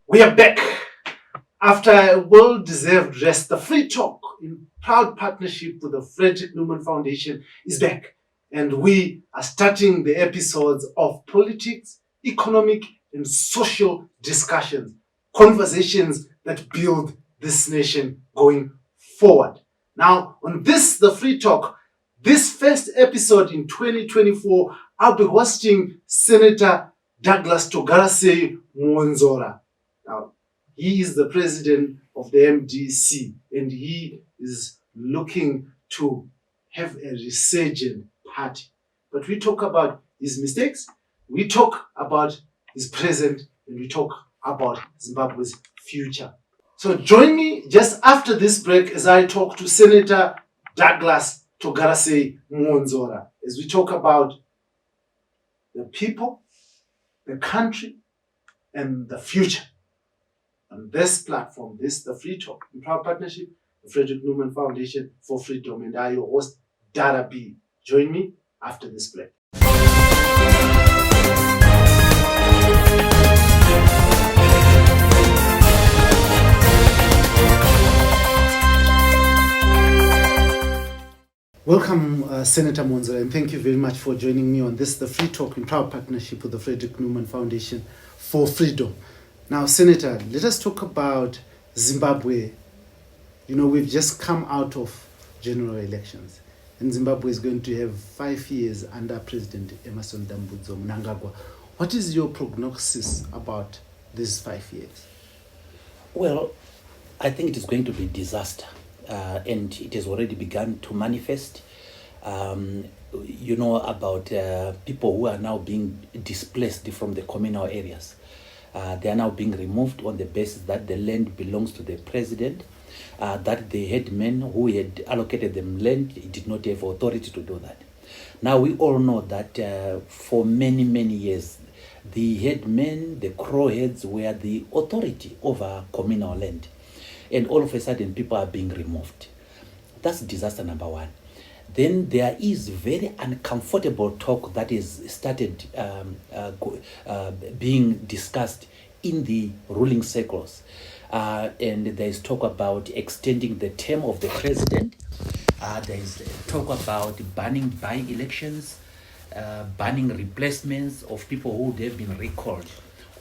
We are back after a well-deserved rest. The Free Talk, in proud partnership with the Frederick Newman Foundation, is back, and we are starting the episodes of politics, economic, and social discussions, conversations that build this nation going forward. Now, on this, the Free Talk, this first episode in 2024, I'll be hosting Senator Douglas Togarase Mwonzora. Now, he is the president of the MDC, and he is looking to have a resurgent party. But we talk about his mistakes, we talk about his present, and we talk about Zimbabwe's future. So join me just after this break as I talk to Senator Douglas Togarase Mwonzora as we talk about the people, the country, and the future. On this platform, this the Free Talk, in proud partnership, the Frederick Newman Foundation for Freedom, and I, your host, Dhara B. Join me after this break. Welcome, Senator Mwonzora, and thank you very much for joining me on this, the Free Talk, in proud partnership with the Frederick Newman Foundation for Freedom. Now, Senator, let us talk about Zimbabwe. You know, we've just come out of general elections, and Zimbabwe is going to have 5 years under President Emmerson Mnangagwa. What is your prognosis about these 5 years? Well, I think it is going to be disaster, and it has already begun to manifest. You know about people who are now being displaced from the communal areas. They are now being removed on the basis that the land belongs to the president, that the headmen who had allocated them land did not have authority to do that. Now we all know that for many, many years, the headmen, the crow heads, were the authority over communal land. And all of a sudden, people are being removed. That's disaster number one. Then there is very uncomfortable talk that is started being discussed in the ruling circles. And there is talk about extending the term of the president. There is talk about banning by-elections, banning replacements of people who have been recalled.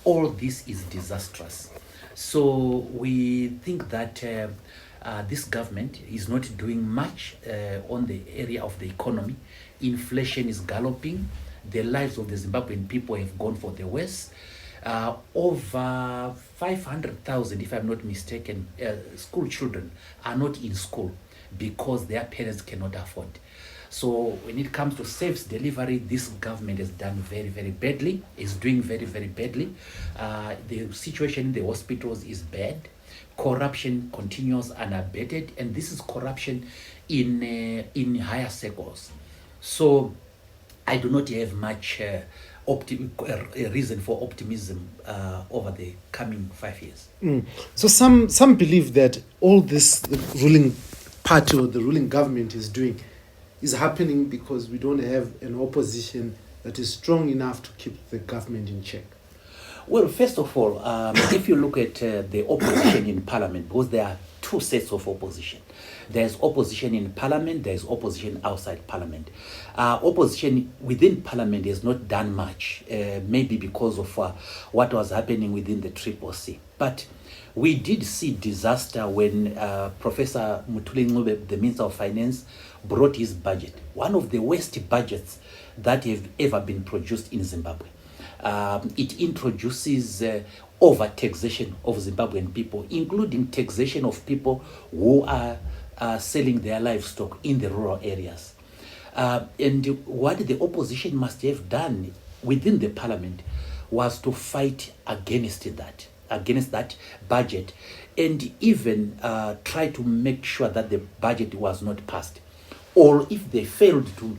All this is disastrous. So we think that this government is not doing much on the area of the economy. Inflation is galloping. The lives of the Zimbabwean people have gone for the worse. Over 500,000, if I'm not mistaken, school children are not in school because their parents cannot afford. So when it comes to service delivery, this government has done very, very badly, is doing very, very badly. The situation in the hospitals is bad. Corruption continues unabated, and this is corruption in higher circles. So I do not have much reason for optimism over the coming 5 years. So some believe that all this the ruling party or the ruling government is doing is happening because we don't have an opposition that is strong enough to keep the government in check. Well, first of all, if you look at the opposition in parliament, because there are two sets of opposition. There's opposition in parliament, there's opposition outside parliament. Opposition within parliament has not done much, maybe because of what was happening within the Triple C. But we did see disaster when Professor Mutuli Ncube, the Minister of Finance, brought his budget. One of the worst budgets that have ever been produced in Zimbabwe. It introduces over-taxation of Zimbabwean people, including taxation of people who are selling their livestock in the rural areas. And what the opposition must have done within the parliament was to fight against that budget, and even try to make sure that the budget was not passed. Or if they failed to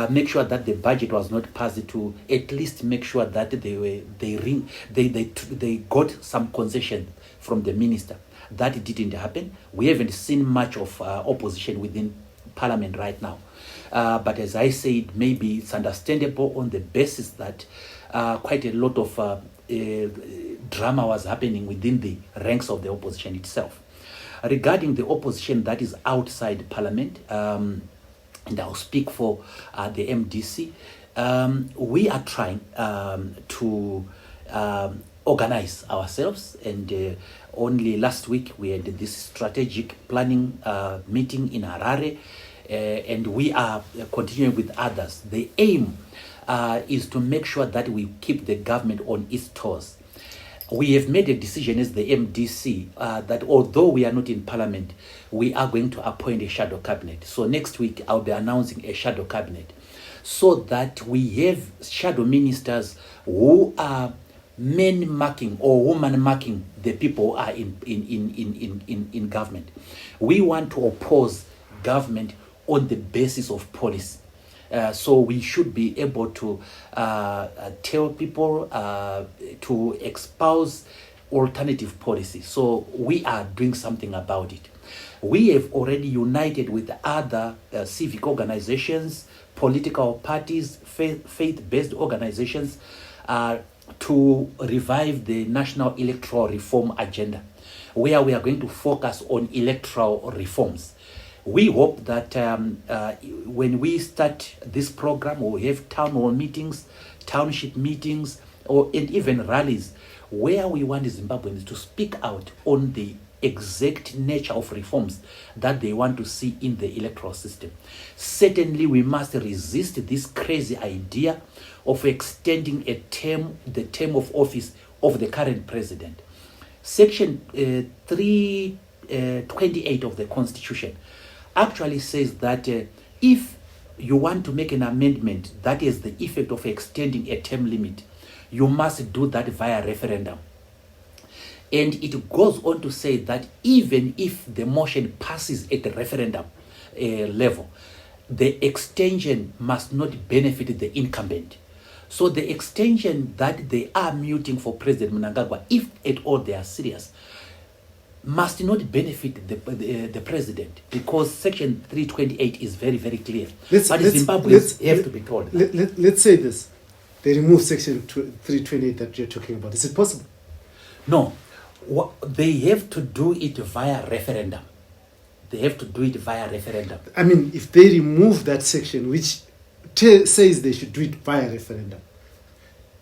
make sure that the budget was not passed, to at least make sure that they got some concession from the minister. That didn't happen. We haven't seen much of opposition within parliament right now. But as I said, maybe it's understandable on the basis that quite a lot of drama was happening within the ranks of the opposition itself. Regarding the opposition that is outside parliament, and I'll speak for the MDC, we are trying to organize ourselves, and only last week we had this strategic planning meeting in Harare, and we are continuing with others. The aim is to make sure that we keep the government on its toes. We have made a decision as the MDC that although we are not in parliament, we are going to appoint a shadow cabinet. So next week I'll be announcing a shadow cabinet, so that we have shadow ministers who are men marking or woman marking the people who are in government. We want to oppose government on the basis of policy. So we should be able to tell people to espouse alternative policy. So we are doing something about it. We have already united with other civic organizations, political parties, faith-based organizations to revive the National Electoral Reform Agenda, where we are going to focus on electoral reforms. We hope that when we start this program, we'll have town hall meetings, township meetings, and even rallies, where we want Zimbabweans to speak out on the exact nature of reforms that they want to see in the electoral system. Certainly, we must resist this crazy idea of extending the term of office of the current president. Section 328 of the Constitution actually says that if you want to make an amendment that is the effect of extending a term limit, you must do that via referendum. And it goes on to say that even if the motion passes at the referendum level, the extension must not benefit the incumbent. So the extension that they are muting for President Mnangagwa, if at all they are serious, must not benefit the president, because Section 328 is very, very clear. Zimbabweans have to be told. Let's say this. They remove Section 328 that you're talking about. Is it possible? No. They have to do it via referendum. They have to do it via referendum. I mean, if they remove that section, which says they should do it via referendum,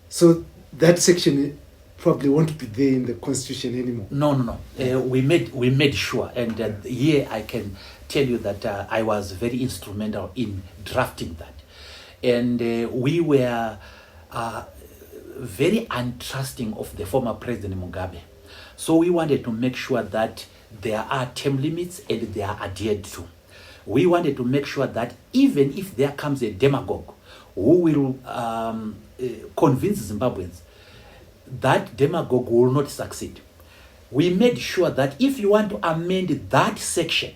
so that section probably won't be there in the constitution anymore. No. We made sure, and here I can tell you that I was very instrumental in drafting that, and we were very untrusting of the former President Mugabe. So we wanted to make sure that there are term limits and they are adhered to. We wanted to make sure that even if there comes a demagogue who will convince Zimbabweans, that demagogue will not succeed. We made sure that if you want to amend that section,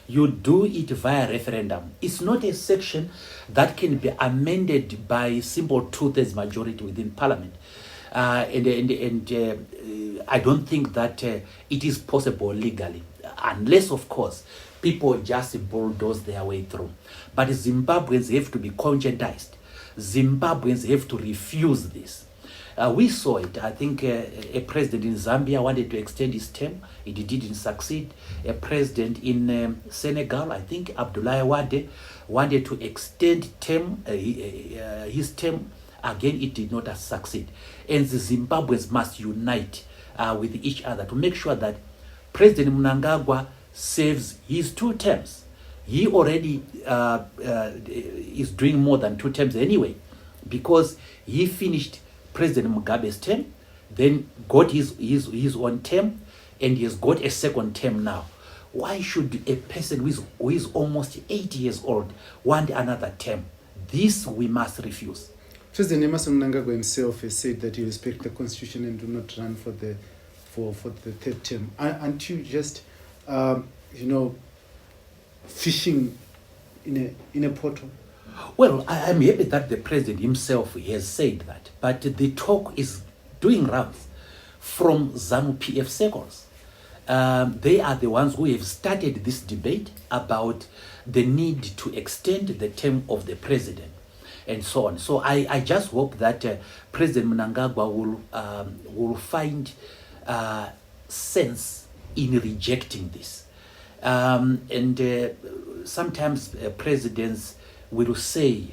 you do it via referendum. It's not a section that can be amended by simple 2/3 majority within parliament. And I don't think that it is possible legally, unless, of course, people just bulldoze their way through. But Zimbabweans have to be conscientized Zimbabweans have to refuse this. We saw it. I think a president in Zambia wanted to extend his term. It didn't succeed. A president in Senegal, I think Abdoulaye Wade, wanted to extend his term. Again, it did not succeed. And the Zimbabweans must unite with each other to make sure that President Mnangagwa serves his 2 terms. He already is doing more than 2 terms anyway, because he finished President Mugabe's term, then got his own term, and he has got a second term now. Why should a person who is almost 80 years old want another term? This we must refuse. President Emerson Mnangagwa himself has said that he respects the constitution and do not run for the 3rd term. Aren't you just fishing in a portal? Well, I'm happy that the president himself has said that, but the talk is doing rounds from ZANU-PF circles. They are the ones who have started this debate about the need to extend the term of the president and so on. So I just hope that President Mnangagwa will find sense in rejecting this. Sometimes presidents will say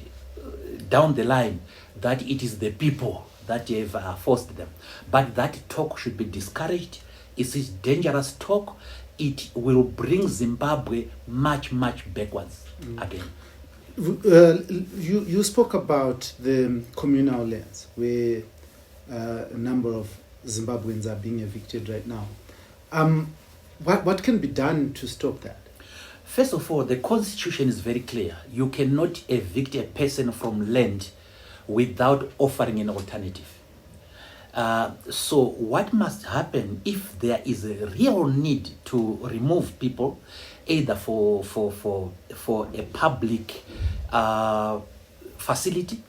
down the line that it is the people that have forced them. But that talk should be discouraged. It is dangerous talk. It will bring Zimbabwe much, much backwards again. You spoke about the communal lands where a number of Zimbabweans are being evicted right now. What can be done to stop that? First of all, the constitution is very clear. You cannot evict a person from land without offering an alternative. So what must happen if there is a real need to remove people, either for a public facility,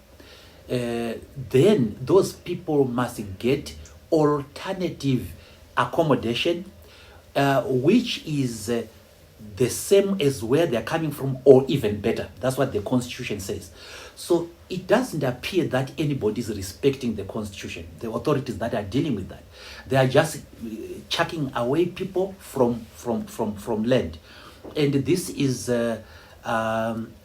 then those people must get alternative accommodation, which is the same as where they're coming from, or even better. That's what the constitution says. So it doesn't appear that anybody is respecting the constitution, the authorities that are dealing with that. They are just chucking away people from land. And this is a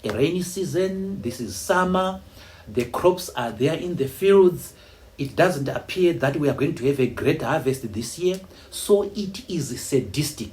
rainy season, this is summer, the crops are there in the fields. It doesn't appear that we are going to have a great harvest this year. So it is sadistic.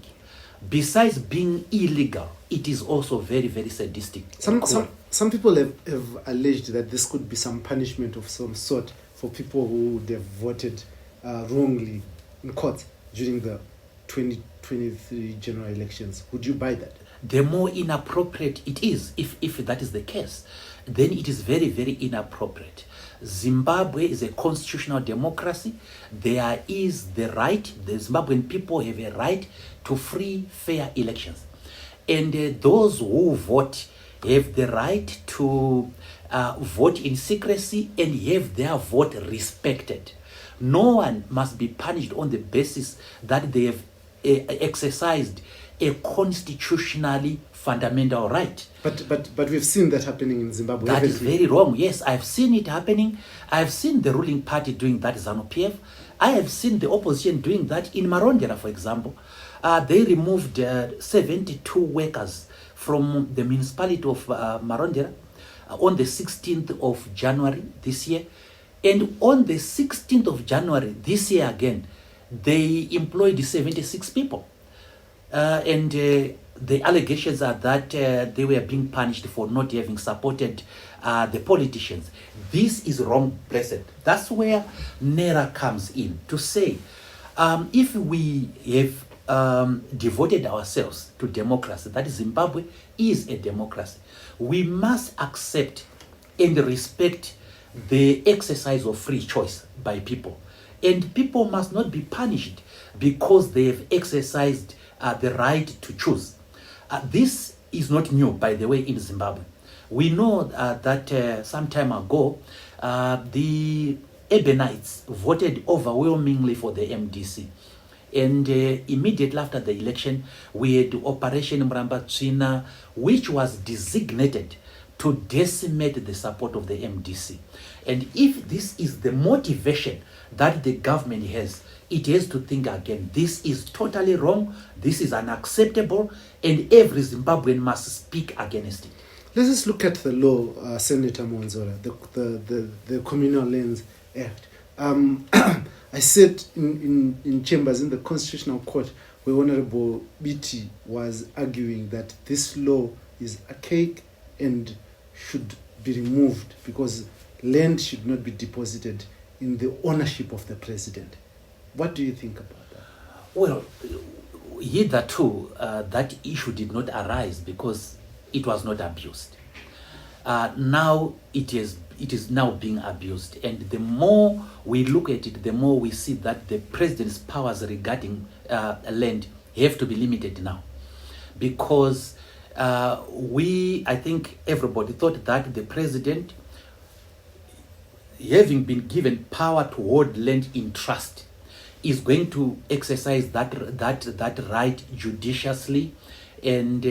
Besides being illegal, it is also very, very sadistic. Some people have alleged that this could be some punishment of some sort for people who have voted wrongly in court during the 2023 general elections. Would you buy that? The more inappropriate it is, if that is the case, then it is very, very inappropriate. Zimbabwe is a constitutional democracy. There is the right, the Zimbabwean people have a right to free, fair elections. And those who vote have the right to vote in secrecy and have their vote respected. No one must be punished on the basis that they have exercised a constitutionally fundamental right. But we've seen that happening in Zimbabwe. That is very wrong. Yes, I've seen it happening. I've seen the ruling party doing that, ZANU-PF. I have seen the opposition doing that in Marondera, for example. They removed 72 workers from the municipality of Marondera on the 16th of January this year. And on the 16th of January this year again, they employed 76 people. And the allegations are that they were being punished for not having supported the politicians. This is wrong precedent. That's where NERA comes in to say, if we have devoted ourselves to democracy, that is, Zimbabwe is a democracy, we must accept and respect the exercise of free choice by people. And people must not be punished because they have exercised the right to choose. This is not new, by the way, in Zimbabwe. We know that some time ago, the Urbanites voted overwhelmingly for the MDC. And immediately after the election, we had Operation Mramba Tsvina, which was designated to decimate the support of the MDC. And if this is the motivation that the government has, it has to think again. This is totally wrong. This is unacceptable, and every Zimbabwean must speak against it. Let's just look at the law, Senator Mwonzora, the Communal Lands Act. I said in chambers in the Constitutional Court where Honorable BT was arguing that this law is archaic and should be removed because land should not be deposited in the ownership of the president. What do you think about that? Well, hitherto, that issue did not arise because it was not abused. Now it is now being abused, and the more we look at it, the more we see that the president's powers regarding land have to be limited now, because I think everybody thought that the president, having been given power to hold land in trust, is going to exercise that right judiciously and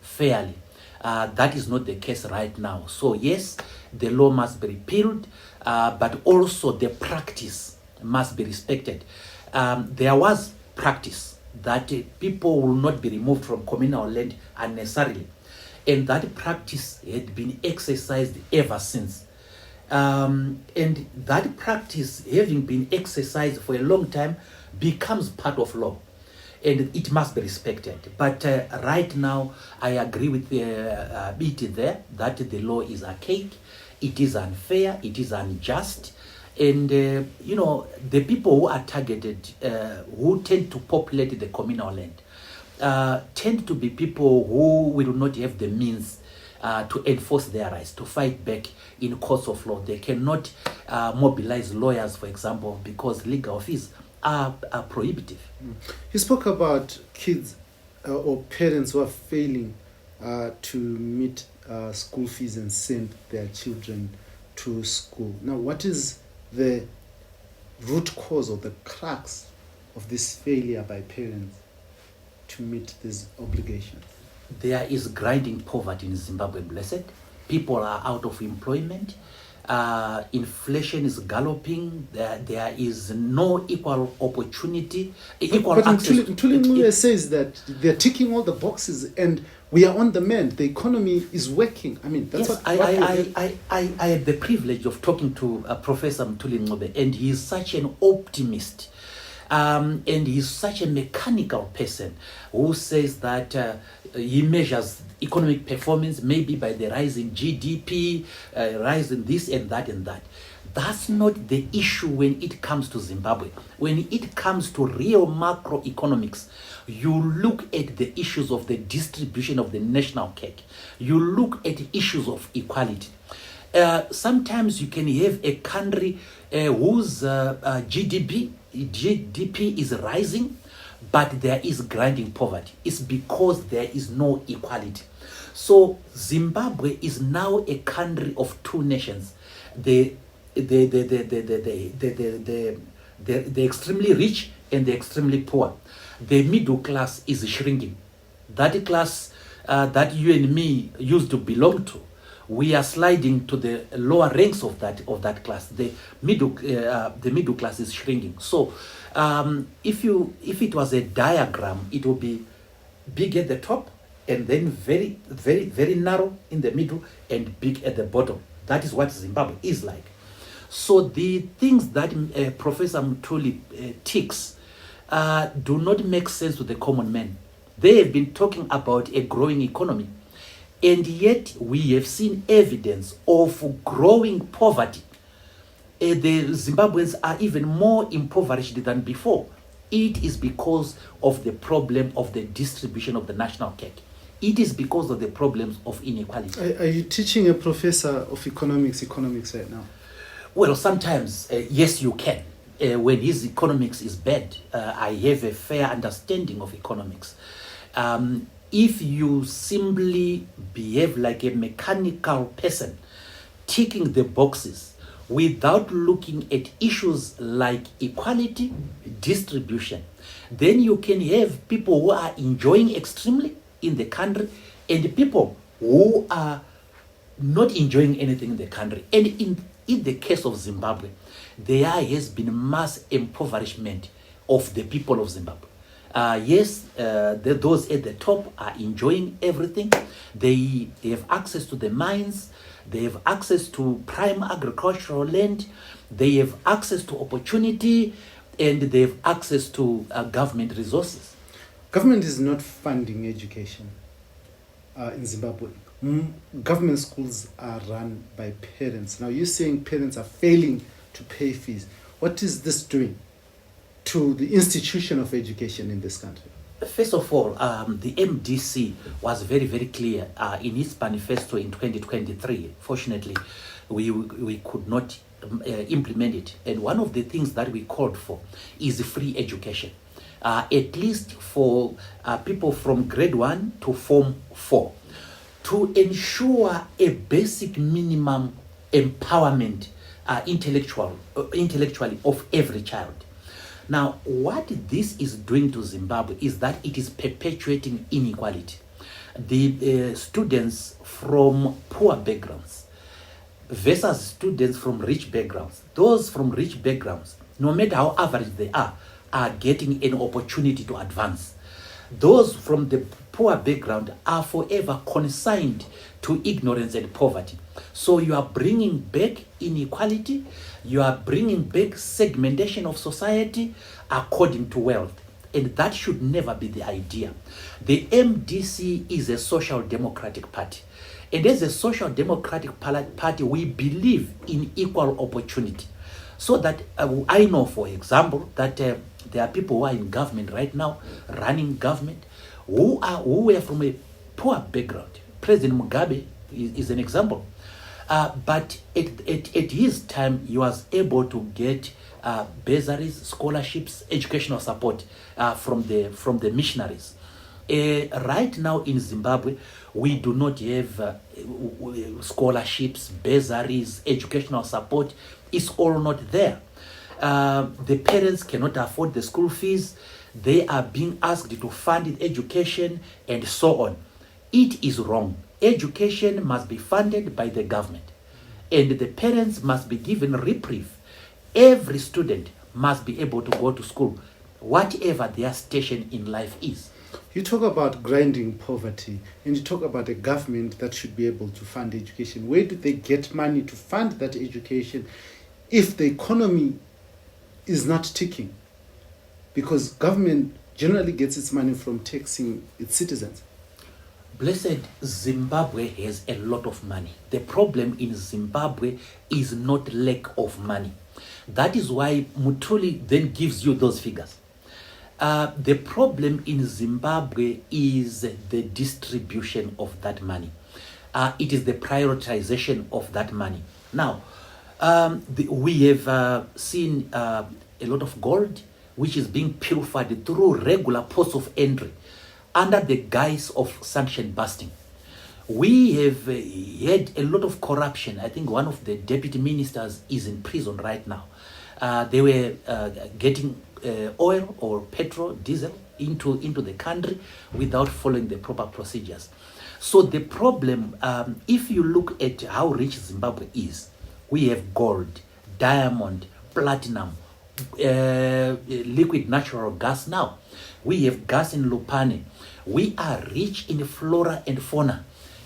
fairly. That is not the case right now. So yes, the law must be repealed, but also the practice must be respected. There was practice that people will not be removed from communal land unnecessarily, and that practice had been exercised ever since. And that practice, having been exercised for a long time, becomes part of law, and it must be respected. But right now, I agree with BT there that the law is archaic, it is unfair, it is unjust, and the people who are targeted, who tend to populate the communal land, tend to be people who will not have the means to enforce their rights, to fight back in courts of law. They cannot mobilize lawyers, for example, because legal fees are prohibitive. You spoke about kids or parents who are failing to meet school fees and send their children to school. Now, what is the root cause or the crux of this failure by parents to meet these obligations? There is grinding poverty in Zimbabwe, blessed. People are out of employment. Inflation is galloping. There is no equal opportunity, equal access. Ntuli says that they're ticking all the boxes and we are on the mend. The economy is working. I mean, that's yes, I had the privilege of talking to Professor Mtuli Ngcobe, and he is such an optimist. And he's such a mechanical person who says that he measures economic performance maybe by the rise in GDP, rise in this and that and that. That's not the issue when it comes to Zimbabwe. When it comes to real macroeconomics, you look at the issues of the distribution of the national cake. You look at issues of equality. Sometimes you can have a country whose GDP is rising, but there is grinding poverty. It's because there is no equality. So Zimbabwe is now a country of two nations. The extremely rich and the extremely poor. The middle class is shrinking. That class that you and me used to belong to, we are sliding to the lower ranks of that class. The middle class is shrinking. So if it was a diagram, it would be big at the top and then very, very, very narrow in the middle and big at the bottom. That is what Zimbabwe is like. So the things that Professor Mtuli ticks do not make sense to the common man. They have been talking about a growing economy, and yet we have seen evidence of growing poverty. The Zimbabweans are even more impoverished than before. It is because of the problem of the distribution of the national cake. It is because of the problems of inequality. Are you teaching a professor of economics right now? Well, sometimes, yes, you can. When his economics is bad, I have a fair understanding of economics. If you simply behave like a mechanical person, ticking the boxes without looking at issues like equality, distribution, then you can have people who are enjoying extremely in the country and people who are not enjoying anything in the country. And in the case of Zimbabwe, there has been mass impoverishment of the people of Zimbabwe. Yes, those at the top are enjoying everything. They have access to the mines. They have access to prime agricultural land. They have access to opportunity, and they have access to government resources. Government is not funding education in Zimbabwe. Government schools are run by parents. Now you're saying parents are failing to pay fees. What is this doing to the institution of education in this country? First of all, the MDC was very, very clear in its manifesto in 2023. Fortunately, we could not implement it. And one of the things that we called for is free education, at least for people from grade 1 to Form 4, to ensure a basic minimum empowerment intellectually of every child. Now, what this is doing to Zimbabwe is that it is perpetuating inequality. The students from poor backgrounds versus students from rich backgrounds. Those from rich backgrounds, no matter how average they are getting an opportunity to advance. Those from the poor background are forever consigned to ignorance and poverty. So you are bringing back inequality, you are bringing back segmentation of society according to wealth. And that should never be the idea. The MDC is a social democratic party. And as a social democratic party, we believe in equal opportunity. So that I know, for example, that there are people who are in government right now, running government, who were from a poor background. President Mugabe is an example. But at his time, he was able to get bursaries, scholarships, educational support from the missionaries. Right now in Zimbabwe, we do not have scholarships, bursaries, educational support. It's all not there. The parents cannot afford the school fees. They are being asked to fund education and so on. It is wrong. Education must be funded by the government, and the parents must be given reprieve. Every student must be able to go to school, whatever their station in life is. You talk about grinding poverty, and you talk about a government that should be able to fund education. Where do they get money to fund that education if the economy is not ticking? Because government generally gets its money from taxing its citizens. Blessed Zimbabwe has a lot of money. The problem in Zimbabwe is not lack of money. That is why Mutuli then gives you those figures. The problem in Zimbabwe is the distribution of that money. It is the prioritization of that money. Now, we have seen a lot of gold, which is being purified through regular ports of entry under the guise of sanction busting. We have had a lot of corruption. I think one of the deputy ministers is in prison right now. They were getting oil or petrol, diesel into the country without following the proper procedures. So the problem, if you look at how rich Zimbabwe is, we have gold, diamond, platinum, liquid natural gas now. We have gas in Lupane. We are rich in flora and fauna,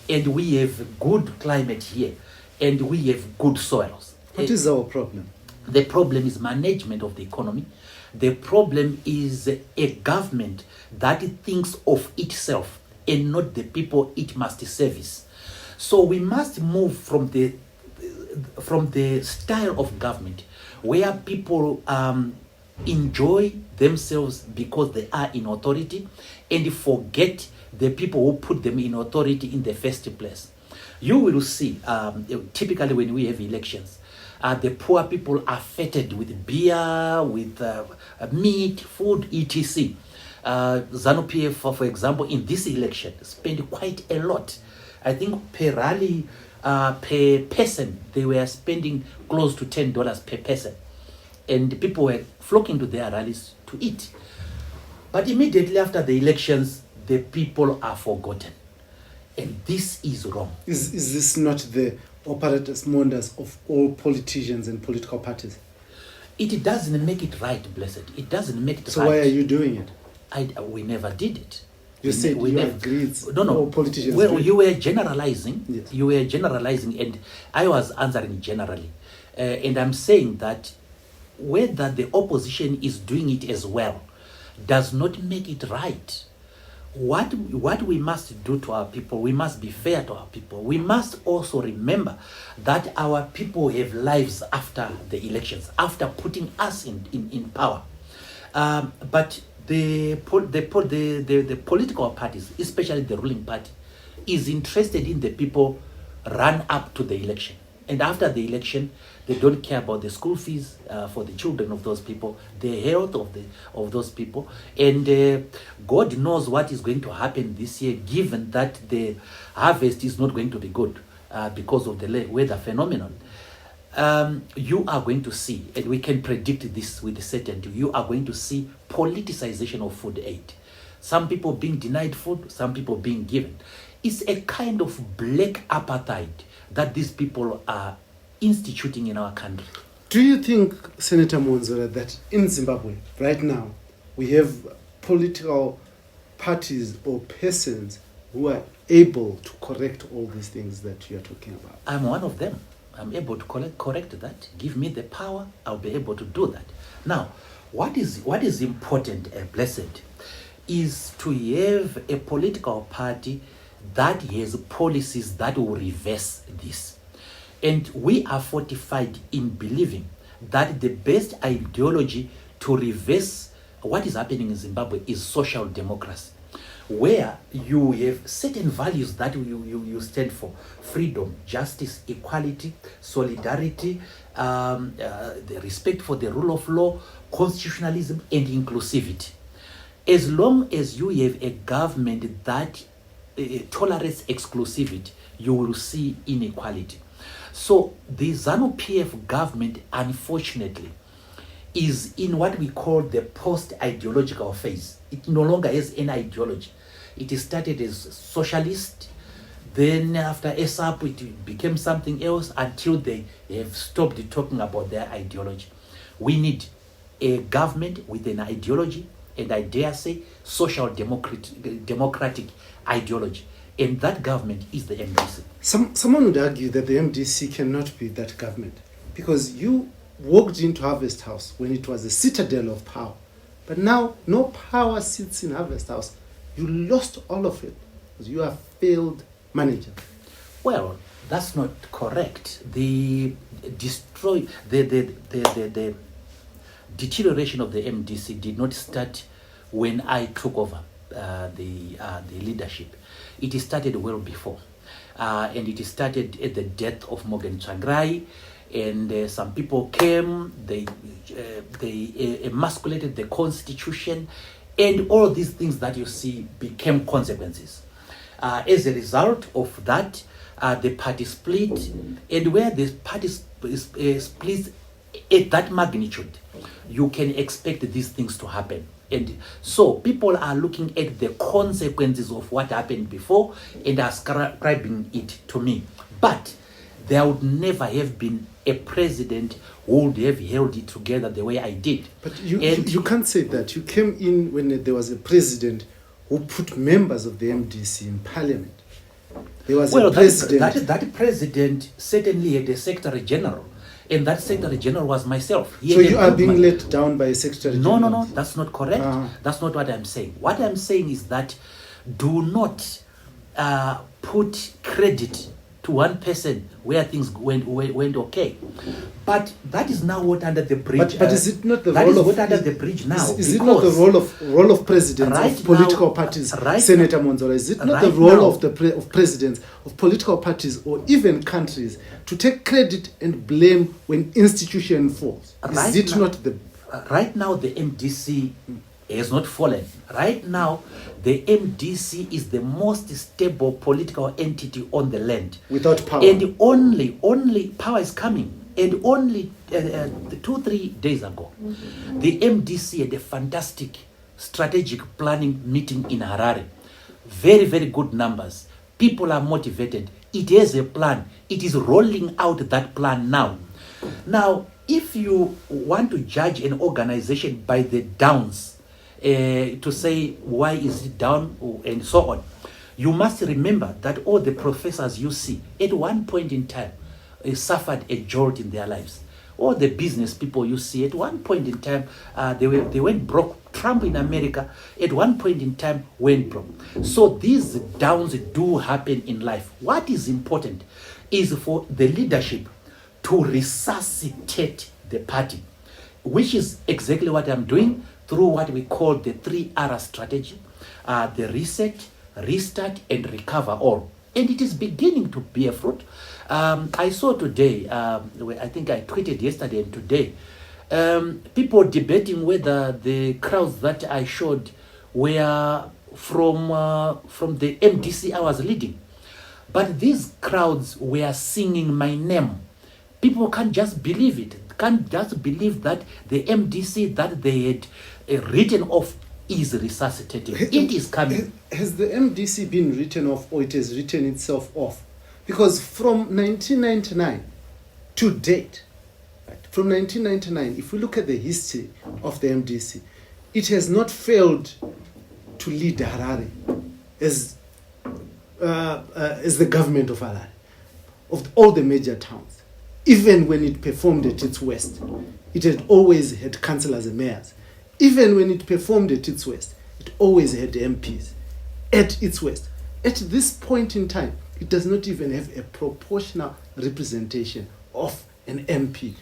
and we have good climate here, and we have good soils. What is our problem? The problem is management of the economy. The problem is a government that thinks of itself and not the people it must service. So we must move from the style of government where people enjoy themselves because they are in authority and forget the people who put them in authority in the first place. You will see, typically when we have elections, the poor people are feted with beer, with meat, food, etc. ZANU-PF, for example, in this election, spent quite a lot. I think per rally, per person, they were spending close to $10 per person. And people were flocking to their rallies to eat. But immediately after the elections, the people are forgotten. And this is wrong. Is this not the operators modus of all politicians and political parties? It doesn't make it right, blessed. It doesn't make it right. So why are you doing it? We never did it. You said we you never agreed. No. All politicians Well, agreed. you were generalizing. Yes. You were generalizing, and I was answering generally. And I'm saying that whether the opposition is doing it as well does not make it right. What we must do to our people, we must be fair to our people. We must also remember that our people have lives after the elections, after putting us in power. But the political parties, especially the ruling party, is interested in the people run up to the election. And after the election, they don't care about the school fees for the children of those people, the health of those people. And God knows what is going to happen this year, given that the harvest is not going to be good because of the weather phenomenon. You are going to see, and we can predict this with certainty, you are going to see politicization of food aid. Some people being denied food, some people being given. It's a kind of black apartheid that these people are instituting in our country. Do you think, Senator Mwonzora, that in Zimbabwe right now we have political parties or persons who are able to correct all these things that you are talking about? I'm one of them. I'm able to correct that. Give me the power, I'll be able to do that. Now, what is important, blessed, is to have a political party that has policies that will reverse this. And we are fortified in believing that the best ideology to reverse what is happening in Zimbabwe is social democracy, where you have certain values that you stand for: freedom, justice, equality, solidarity, the respect for the rule of law, constitutionalism, and inclusivity. As long as you have a government that tolerates exclusivity, you will see inequality. So the ZANU-PF government, unfortunately, is in what we call the post-ideological phase. It no longer has any ideology. It started as socialist, then after ASAP it became something else until they have stopped talking about their ideology. We need a government with an ideology, and I dare say social democratic ideology. And that government is the MDC. Someone would argue that the MDC cannot be that government because you walked into Harvest House when it was a citadel of power. But now no power sits in Harvest House. You lost all of it because you are a failed manager. Well, that's not correct. The deterioration of the MDC did not start when I took over the leadership. It started well before, and it started at the death of Morgan Tsvangirai, and some people came, they emasculated the constitution, and all these things that you see became consequences. As a result of that, the party split, and where the party splits at that magnitude, you can expect these things to happen. And so people are looking at the consequences of what happened before and ascribing it to me. But there would never have been a president who would have held it together the way I did. But you can't say that. You came in when there was a president who put members of the MDC in parliament. There was a president. That president certainly had a secretary general. And that secretary general was myself. So you are being let down by a secretary general? No, that's not correct. That's not what I'm saying. What I'm saying is that do not put credit to one person where things went okay. But that is now what under the bridge. But is it not the that role is of what under the bridge now? Is it not the role of presidents right of political now, parties, right Senator Mwonzora? Is it not right the role now, of presidents of political parties or even countries to take credit and blame when institution falls? Is it not the right now the MDC has not fallen. Right now, the MDC is the most stable political entity on the land. Without power. And only power is coming. And only 2-3 days ago, the MDC had a fantastic strategic planning meeting in Harare. Very, very good numbers. People are motivated. It has a plan. It is rolling out that plan now. Now, if you want to judge an organization by the downs, to say why is it down and so on, you must remember that all the professors you see at one point in time suffered a jolt in their lives. All the business people you see at one point in time, they went broke. Trump in America at one point in time went broke. So these downs do happen in life. What is important is for the leadership to resuscitate the party, which is exactly what I'm doing through what we call the 3R strategy, the reset, restart, and recover all. And it is beginning to bear fruit. I saw today, I think I tweeted yesterday and today, people debating whether the crowds that I showed were from the MDC I was leading. But these crowds were singing my name. People can't just believe it. Can't just believe that the MDC that they had written off is resuscitating. It is coming. Has the MDC been written off, or it has written itself off? Because from 1999 to date, from 1999, if we look at the history of the MDC, it has not failed to lead Harare as the government of Harare, of all the major towns. Even when it performed at its worst, it had always had councillors and mayors. Even when it performed at its worst, it always had MPs at its worst. At this point in time, it does not even have a proportional representation of an MP.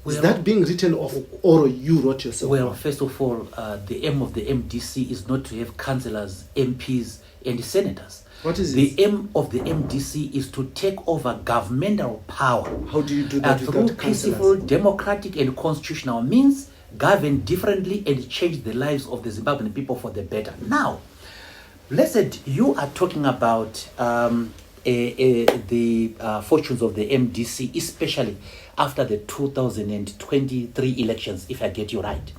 Is that being written off, or you wrote yourself? Well, off? first of all, the aim of the MDC is not to have councillors, MPs, and senators. What is the it? aim of the MDC is to take over governmental power. How do you do that through without peaceful, councillors? democratic, and constitutional means, govern differently and change the lives of the Zimbabwean people for the better. Now, Blessed, you are talking about the fortunes of the MDC, especially after the 2023 elections, if I get you right.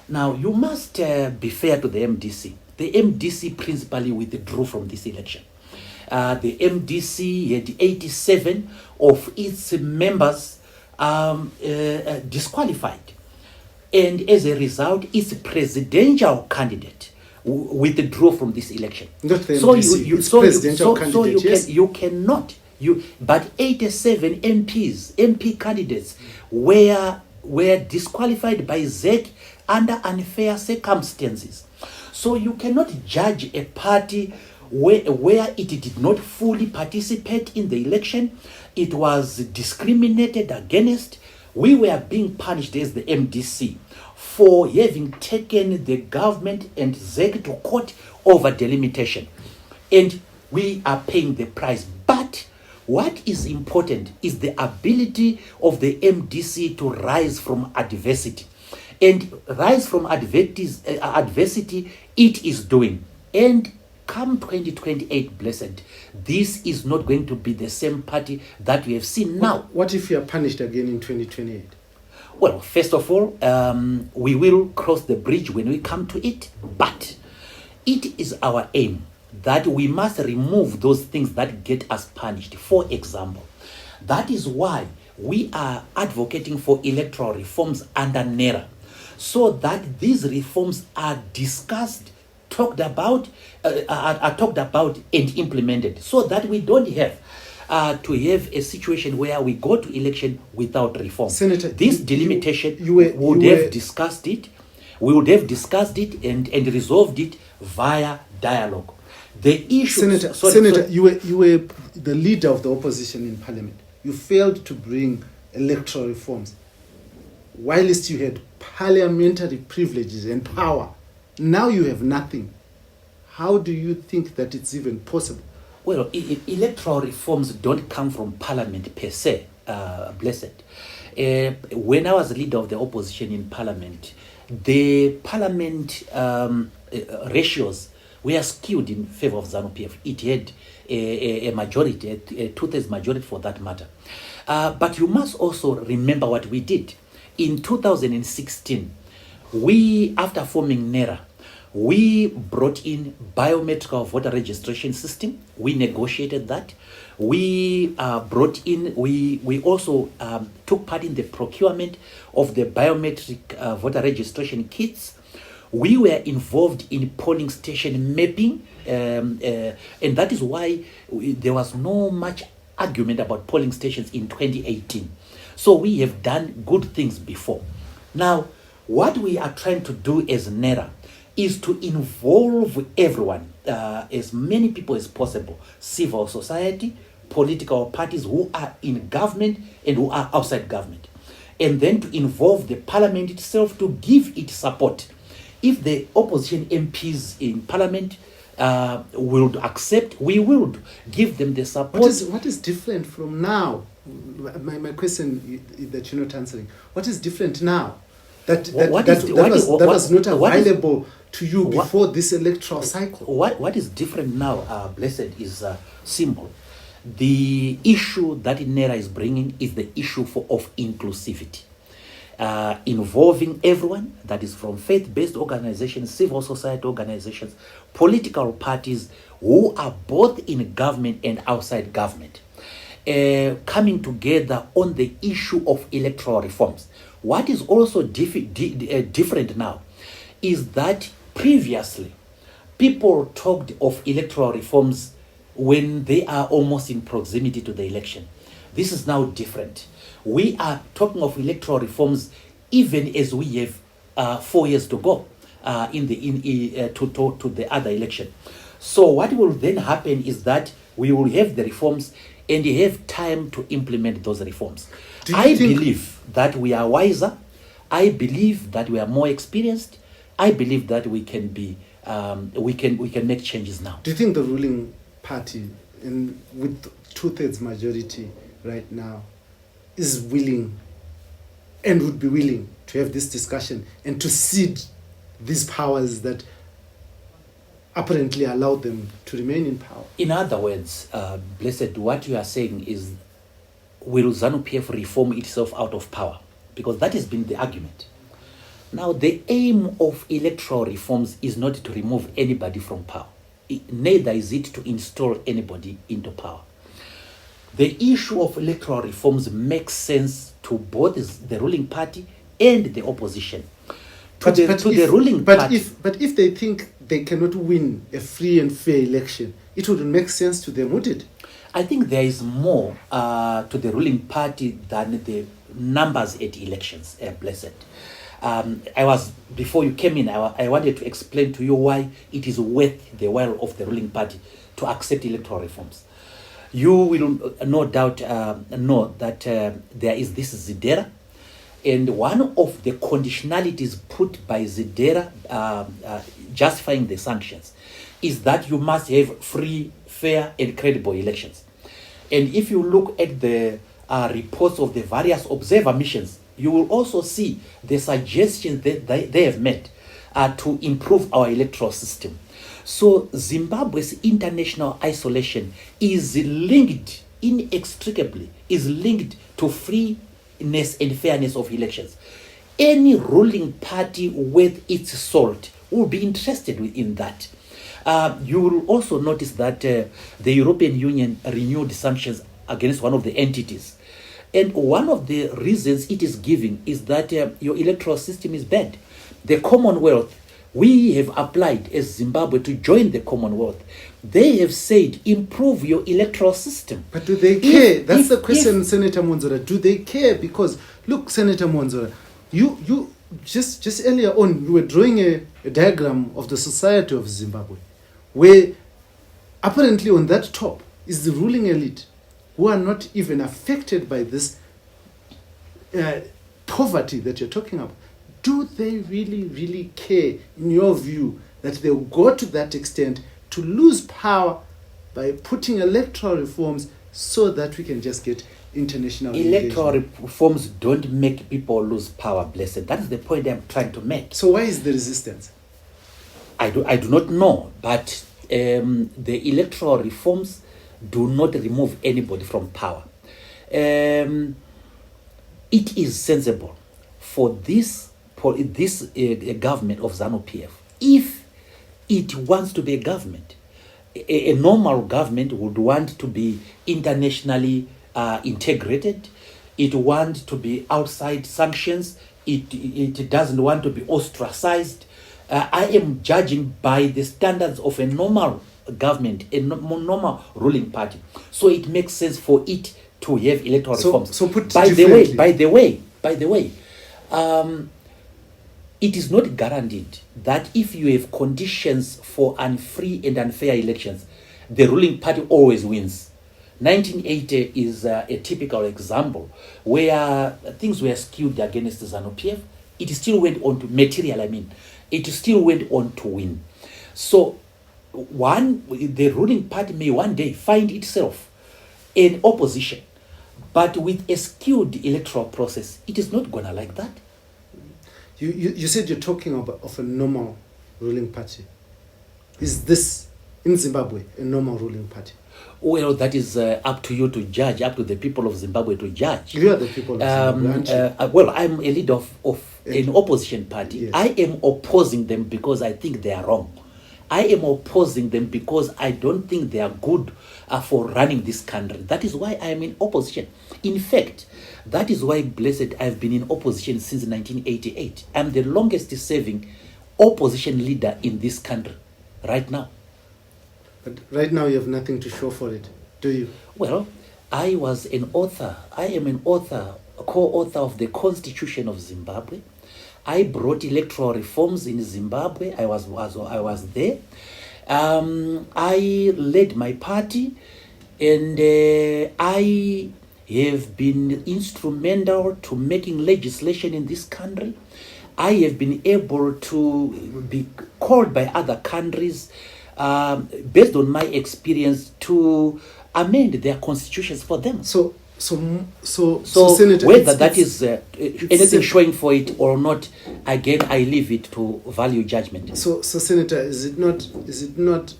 Now, you must be fair to the MDC. The MDC principally withdrew from this election. The MDC had 87 of its members disqualified. And as a result, its presidential candidate withdrew from this election. Not the MDC, You cannot. But 87 MP candidates were disqualified by ZEC under unfair circumstances. So you cannot judge a party where it did not fully participate in the election. It was discriminated against. We were being punished as the MDC for having taken the government and ZEC to court over delimitation. And we are paying the price. But what is important is the ability of the MDC to rise from adversity. And rise from adversity, it is doing. And come 2028, Blessed, this is not going to be the same party that we have seen now. What if you are punished again in 2028? Well, first of all, we will cross the bridge when we come to it. But it is our aim that we must remove those things that get us punished. For example, that is why we are advocating for electoral reforms under NERA, so that these reforms are discussed, talked about and implemented, so that we don't have to have a situation where we go to election without reform. Senator, this delimitation, we would have discussed it and resolved it via dialogue. The issue, Senator, you were the leader of the opposition in Parliament. You failed to bring electoral reforms, whilst you had parliamentary privileges and power. Now you have nothing. How do you think that it's even possible? Well, electoral reforms don't come from Parliament per se, Blessed. When I was leader of the opposition in Parliament, the Parliament ratios were skewed in favor of ZANU-PF. It had a majority, a two-thirds majority for that matter. But you must also remember what we did. In 2016, we, after forming NERA, We brought in biometric voter registration system. We negotiated that. We we also took part in the procurement of the biometric voter registration kits. We were involved in polling station mapping, and that is why there was no much argument about polling stations in 2018. So we have done good things before. Now, what we are trying to do as NERA is to involve everyone, as many people as possible, civil society, political parties who are in government and who are outside government, and then to involve the parliament itself to give it support. If the opposition MPs in parliament will accept, we will give them the support. What is different from now? My question that you're not answering. What is different now? That was not available to you before this electoral cycle. What is different now, Blessed, is simple. The issue that NERA is bringing is the issue of inclusivity. Involving everyone, that is from faith-based organizations, civil society organizations, political parties who are both in government and outside government, coming together on the issue of electoral reforms. What is also different now is that previously people talked of electoral reforms when they are almost in proximity to the election. This is now different. We are talking of electoral reforms even as we have 4 years to go to the other election. So what will then happen is that we will have the reforms and you have time to implement those reforms. I believe that we are wiser. I believe that we are more experienced. I believe that we can be we can make changes now. Do you think the ruling party, with 2/3 majority right now, is willing and would be willing to have this discussion and to cede these powers that apparently allow them to remain in power? In other words, Blessed, what you are saying is, will ZANU-PF reform itself out of power? Because that has been the argument. Now, the aim of electoral reforms is not to remove anybody from power. Neither is it to install anybody into power. The issue of electoral reforms makes sense to both the ruling party and the opposition. But if they think they cannot win a free and fair election, it wouldn't make sense to them, would it? I think there is more to the ruling party than the numbers at elections, Blessed. Before you came in, I wanted to explain to you why it is worth the while of the ruling party to accept electoral reforms. You will no doubt know that there is this ZIDERA, and one of the conditionalities put by ZIDERA justifying the sanctions is that you must have free, fair, and credible elections. And if you look at the reports of the various observer missions, you will also see the suggestions that they have made to improve our electoral system. So Zimbabwe's international isolation is linked inextricably, is linked to freeness and fairness of elections. Any ruling party worth its salt will be interested in that. You will also notice that the European Union renewed sanctions against one of the entities. And one of the reasons it is giving is that your electoral system is bad. The Commonwealth, we have applied as Zimbabwe to join the Commonwealth. They have said, improve your electoral system. But do they care? That's the question, Senator Mwonzora. Do they care? Because, look, Senator Mwonzora, you just earlier on, you were drawing a diagram of the society of Zimbabwe, where apparently on that top is the ruling elite, who are not even affected by this poverty that you're talking about. Do they really, really care, in your view, that they'll go to that extent to lose power by putting electoral reforms so that we can just get international electoral engagement? reforms don't make people lose power, Blessed. That's the point I'm trying to make. So why is the resistance? I do not know, but the electoral reforms do not remove anybody from power. It is sensible for this government of ZANU-PF, if it wants to be a government. A normal government would want to be internationally integrated. It wants to be outside sanctions. It doesn't want to be ostracized. I am judging by the standards of a normal government, a normal ruling party. So it makes sense for it to have electoral reforms. So put by differently. the way, it is not guaranteed that if you have conditions for unfree and unfair elections, the ruling party always wins. 1980 is a typical example where things were skewed against ZANU-PF. It still went on to it still went on to win. So the ruling party may one day find itself in opposition, but with a skewed electoral process, it is not gonna like that. You said you're talking of a normal ruling party. Is this, in Zimbabwe, a normal ruling party? Well, that is up to you to judge, up to the people of Zimbabwe to judge. You are the people of Zimbabwe, aren't you? Well, I'm a leader of an opposition party. Yes. I am opposing them because I think they are wrong. I am opposing them because I don't think they are good for running this country. That is why I am in opposition. In fact, that is why, blessed, I've been in opposition since 1988. I'm the longest serving opposition leader in this country right now. But right now you have nothing to show for it, do you? Well, I was an author. I am an author, a co-author of the Constitution of Zimbabwe. I brought electoral reforms in Zimbabwe. I was there. I led my party, and I have been instrumental to making legislation in this country. I have been able to be called by other countries based on my experience to amend their constitutions for them. So Senator, whether that is anything showing for it or not, again, I leave it to value judgment. So Senator, is it not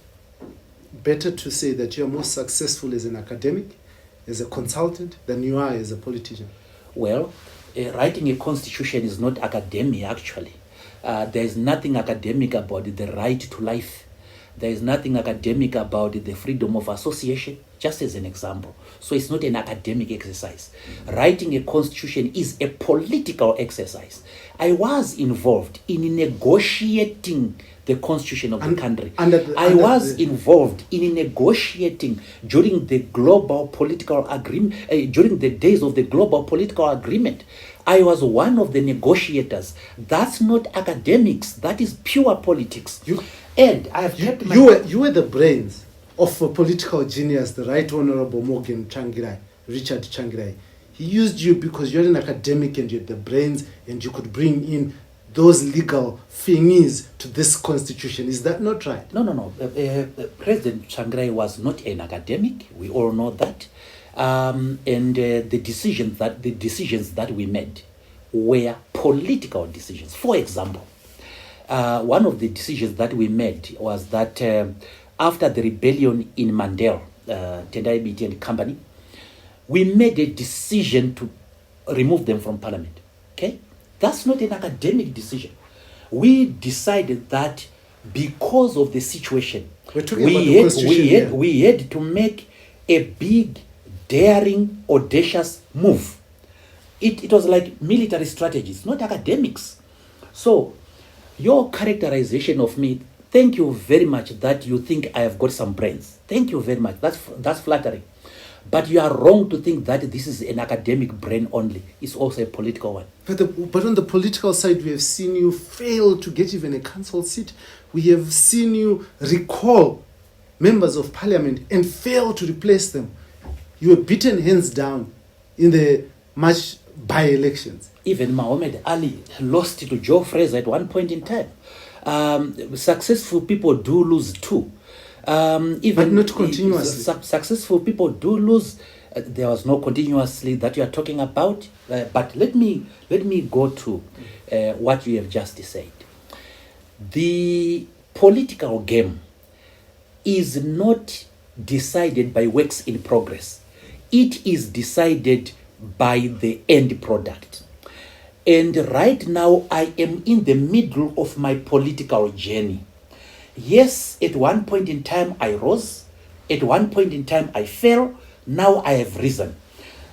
better to say that you are more successful as an academic, as a consultant, than you are as a politician? Well, writing a constitution is not academic, actually. There is nothing academic about the right to life. There is nothing academic about the freedom of association, just as an example. So it's not an academic exercise. Writing a constitution is a political exercise. I was involved in negotiating the constitution of the country. I was involved in negotiating during the global political agreement, during the days of the global political agreement. I was one of the negotiators. That's not academics. That is pure politics. And I have kept my... You were the brains of a political genius, the Right Honorable Richard Changirai. He used you because you're an academic and you had the brains and you could bring in those legal thingies to this constitution. Is that not right? No. President Changirai was not an academic. We all know that. The decisions that we made were political decisions. For example, one of the decisions that we made was that after the rebellion in Mandela, Tendai Biti and Company, we made a decision to remove them from parliament. Okay? That's not an academic decision. We decided that because of the situation, we had to make a big, daring, audacious move. It was like military strategies, not academics. So, your characterization of me, thank you very much that you think I have got some brains. Thank you very much. That's flattering. But you are wrong to think that this is an academic brain only. It's also a political one. But on the political side, we have seen you fail to get even a council seat. We have seen you recall members of parliament and fail to replace them. You were beaten hands down in the March by-elections. Even Muhammad Ali lost to Joe Fraser at one point in time. Successful people do lose too. Even but not continuously. Successful people do lose. There was no continuously that you are talking about. But let me go to what you have just said. The political game is not decided by works in progress. It is decided by the end product. And right now, I am in the middle of my political journey. Yes, at one point in time I rose. At one point in time I fell. Now I have risen.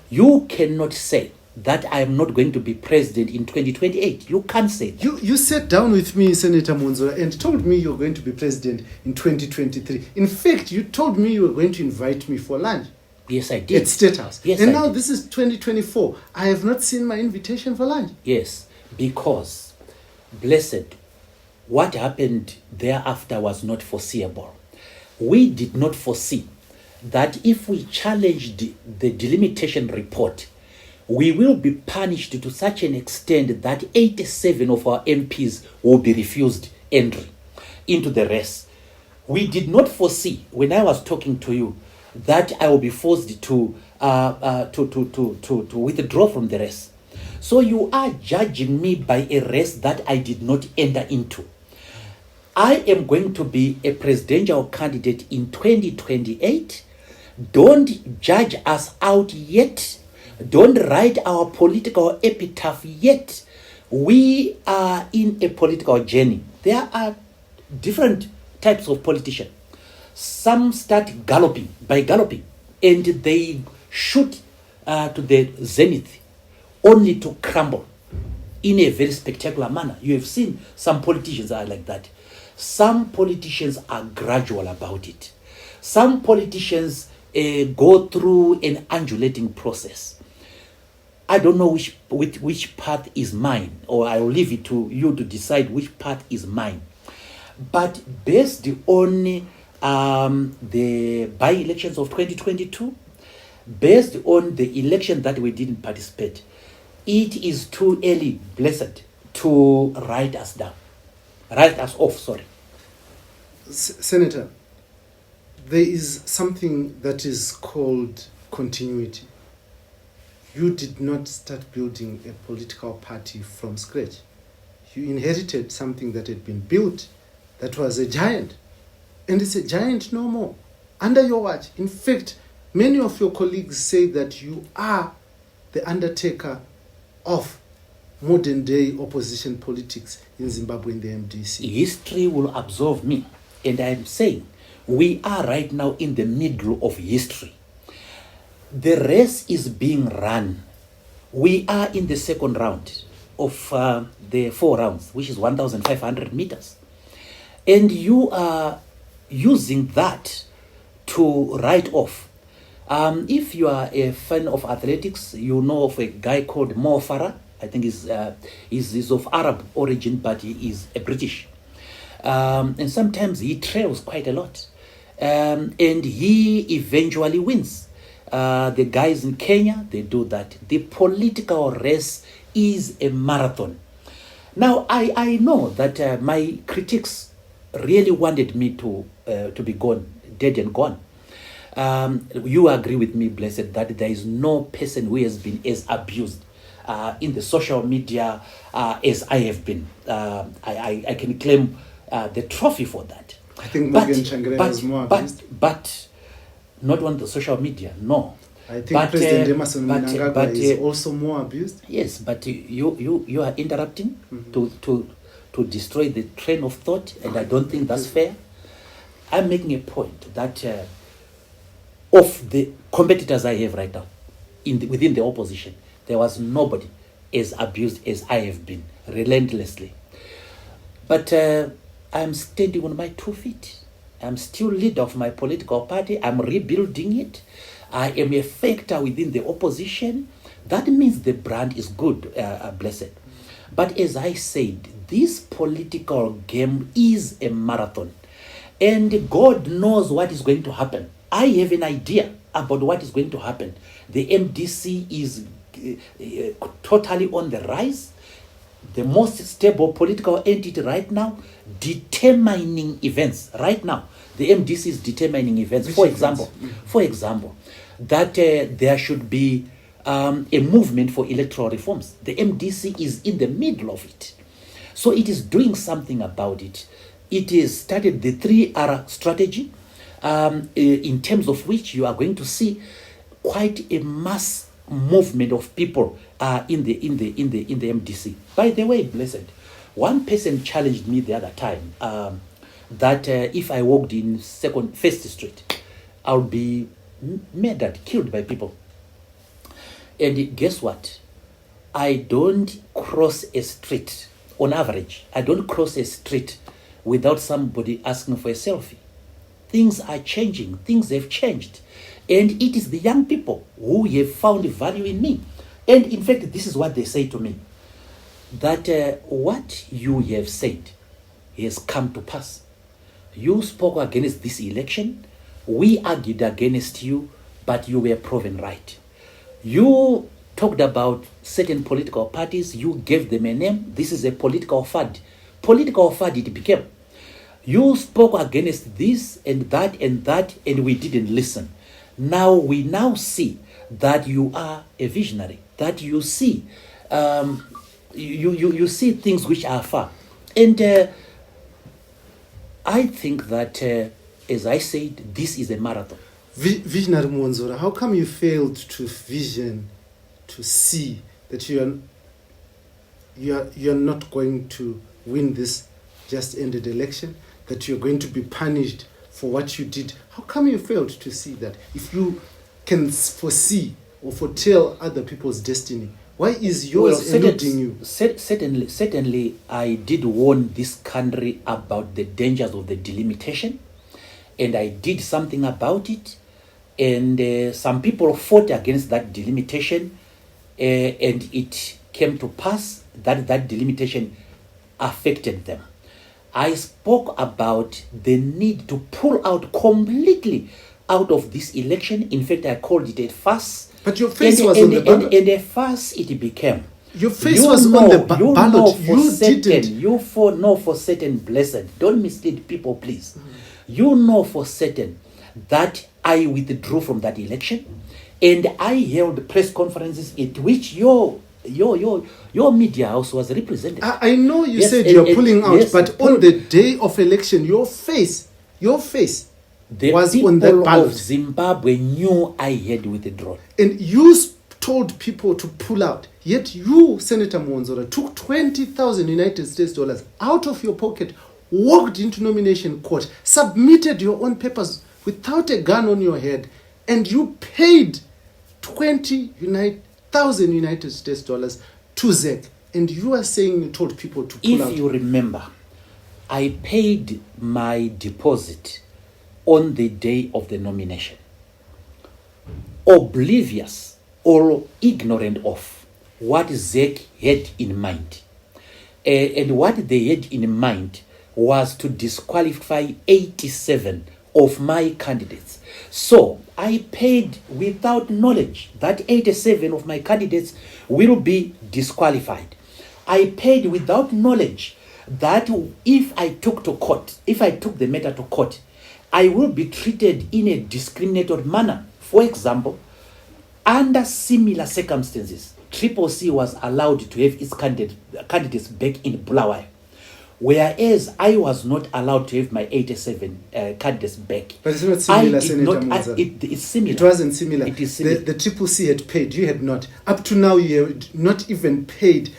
You cannot say that I am not going to be president in 2028. You can't say that. You sat down with me, Senator Mwonzora, and told me you're going to be president in 2023. In fact, you told me you were going to invite me for lunch. Yes, I did. At State House. Yes, and I now did. this is 2024. I have not seen my invitation for lunch. Yes, because, blessed, what happened thereafter was not foreseeable. We did not foresee that if we challenged the delimitation report, we will be punished to such an extent that 87 of our MPs will be refused entry into the race. We did not foresee, when I was talking to you, that I will be forced to withdraw from the race. So you are judging me by a race that I did not enter into. I am going to be a presidential candidate in 2028. Don't judge us out yet. Don't write our political epitaph yet. We are in a political journey. There are different types of politicians. Some start galloping, and they shoot to the zenith only to crumble in a very spectacular manner. You have seen some politicians are like that. Some politicians are gradual about it. Some politicians go through an undulating process. I don't know which path is mine, or I will leave it to you to decide which path is mine. But based on the by-elections of 2022, based on the election that we didn't participate, it is too early, blessed, to write us off. Senator, there is something that is called continuity. You did not start building a political party from scratch. You inherited something that had been built that was a giant. And it's a giant no more. Under your watch. In fact, many of your colleagues say that you are the undertaker of modern day opposition politics in Zimbabwe in the MDC. History will absolve me. And I'm saying we are right now in the middle of history. The race is being run. We are in the second round of the 4 rounds, which is 1,500 meters. And you are using that to write off. If you are a fan of athletics, you know of a guy called Mwonzora. I think he's of Arab origin, but he is a British. And sometimes he trails quite a lot. And he eventually wins. The guys in Kenya, they do that. The political race is a marathon. Now, I know that my critics really wanted me to be gone, dead and gone. You agree with me, blessed, that there is no person who has been as abused in the social media as I have been. I can claim the trophy for that. I think Morgan Changrena is more abused. But not on the social media, no. I think President Emerson Mnangagwa is also more abused. Yes, but you are interrupting to destroy the train of thought, and I don't think that's fair. I'm making a point that of the competitors I have right now within the opposition, there was nobody as abused as I have been, relentlessly. But I'm standing on my 2 feet. I'm still leader of my political party. I'm rebuilding it. I am a factor within the opposition. That means the brand is good, blessed. But as I said, this political game is a marathon. And God knows what is going to happen. I have an idea about what is going to happen. The MDC is totally on the rise. The most stable political entity right now, determining events. Right now, the MDC is determining events. For example, that there should be a movement for electoral reforms. The MDC is in the middle of it. So it is doing something about it. It has started the 3R strategy, in terms of which you are going to see quite a mass movement of people in the MDC. By the way, blessed, one person challenged me the other time. that if I walked in First Street, I'll be murdered, killed by people. And guess what? I don't cross a street, on average, I don't cross a street without somebody asking for a selfie. Things are changing, things have changed. And it is the young people who have found value in me. And in fact, this is what they say to me, that what you have said has come to pass. You spoke against this election, we argued against you, but you were proven right. You talked about certain political parties, you gave them a name. This is a political fad. Political fad it became. You spoke against this and that, and we didn't listen. Now we now see that you are a visionary, that you see you see things which are far. And I think that, as I said, this is a marathon. Visionary Mwonzora, how come you failed to vision, to see that you're not going to win this just ended election, that you're going to be punished for what you did? How come you failed to see that? If you can foresee or foretell other people's destiny, why is yours eluding you? Certainly, I did warn this country about the dangers of the delimitation, and I did something about it. And some people fought against that delimitation, and it came to pass that that delimitation affected them. I spoke about the need to pull out completely out of this election. In fact, I called it a farce. But your face was on the ballot. And a farce it became. Your face was on the ballot. You didn't. You know for certain, blessed. Don't mislead people, please. You know for certain that I withdrew from that election, and I held press conferences at which your media house was represented. I know you said you're pulling out, yes, but on the day of election, your face the was on the ballot. The people of Zimbabwe knew I had withdrawn. And you told people to pull out. Yet you, Senator Mwonzora, took 20,000 United States dollars out of your pocket, walked into nomination court, submitted your own papers without a gun on your head, and you paid 20,000 United States dollars to ZEC. And you are saying you told people to pull out. If you remember, I paid my deposit on the day of the nomination, oblivious or ignorant of what ZEC had in mind. And what they had in mind was to disqualify 87 of my candidates. So I paid without knowledge that 87 of my candidates will be disqualified. I paid without knowledge that if I took the matter to court, I will be treated in a discriminatory manner. For example, under similar circumstances, Triple C was allowed to have its candidates back in Bulawayo, whereas I was not allowed to have my 87 candidates back. But it's not similar, Senator Mwonzora. It's similar. It wasn't similar. It is similar. The Triple C had paid. You had not. Up to now, you had not even paid.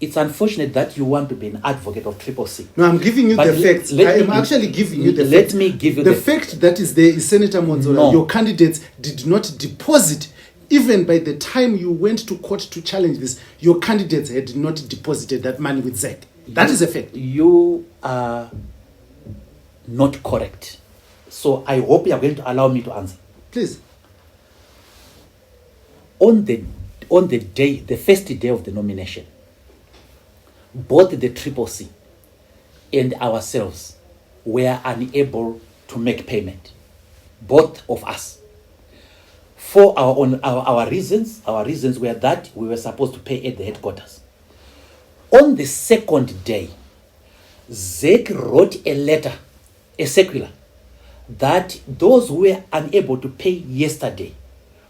It's unfortunate that you want to be an advocate of Triple C. No, I'm giving you the facts. I am actually giving you the facts. Let me give you the fact that is there is, Senator Mwonzora, no. Your candidates did not deposit. Even by the time you went to court to challenge this, your candidates had not deposited that money with ZEC. That is a fact. You are not correct. So I hope you are going to allow me to answer. Please. On the day, the first day of the nomination, both the Triple C and ourselves were unable to make payment. Both of us. For our reasons were that we were supposed to pay at the headquarters. On the second day, ZEC wrote a letter, a circular, that those who were unable to pay yesterday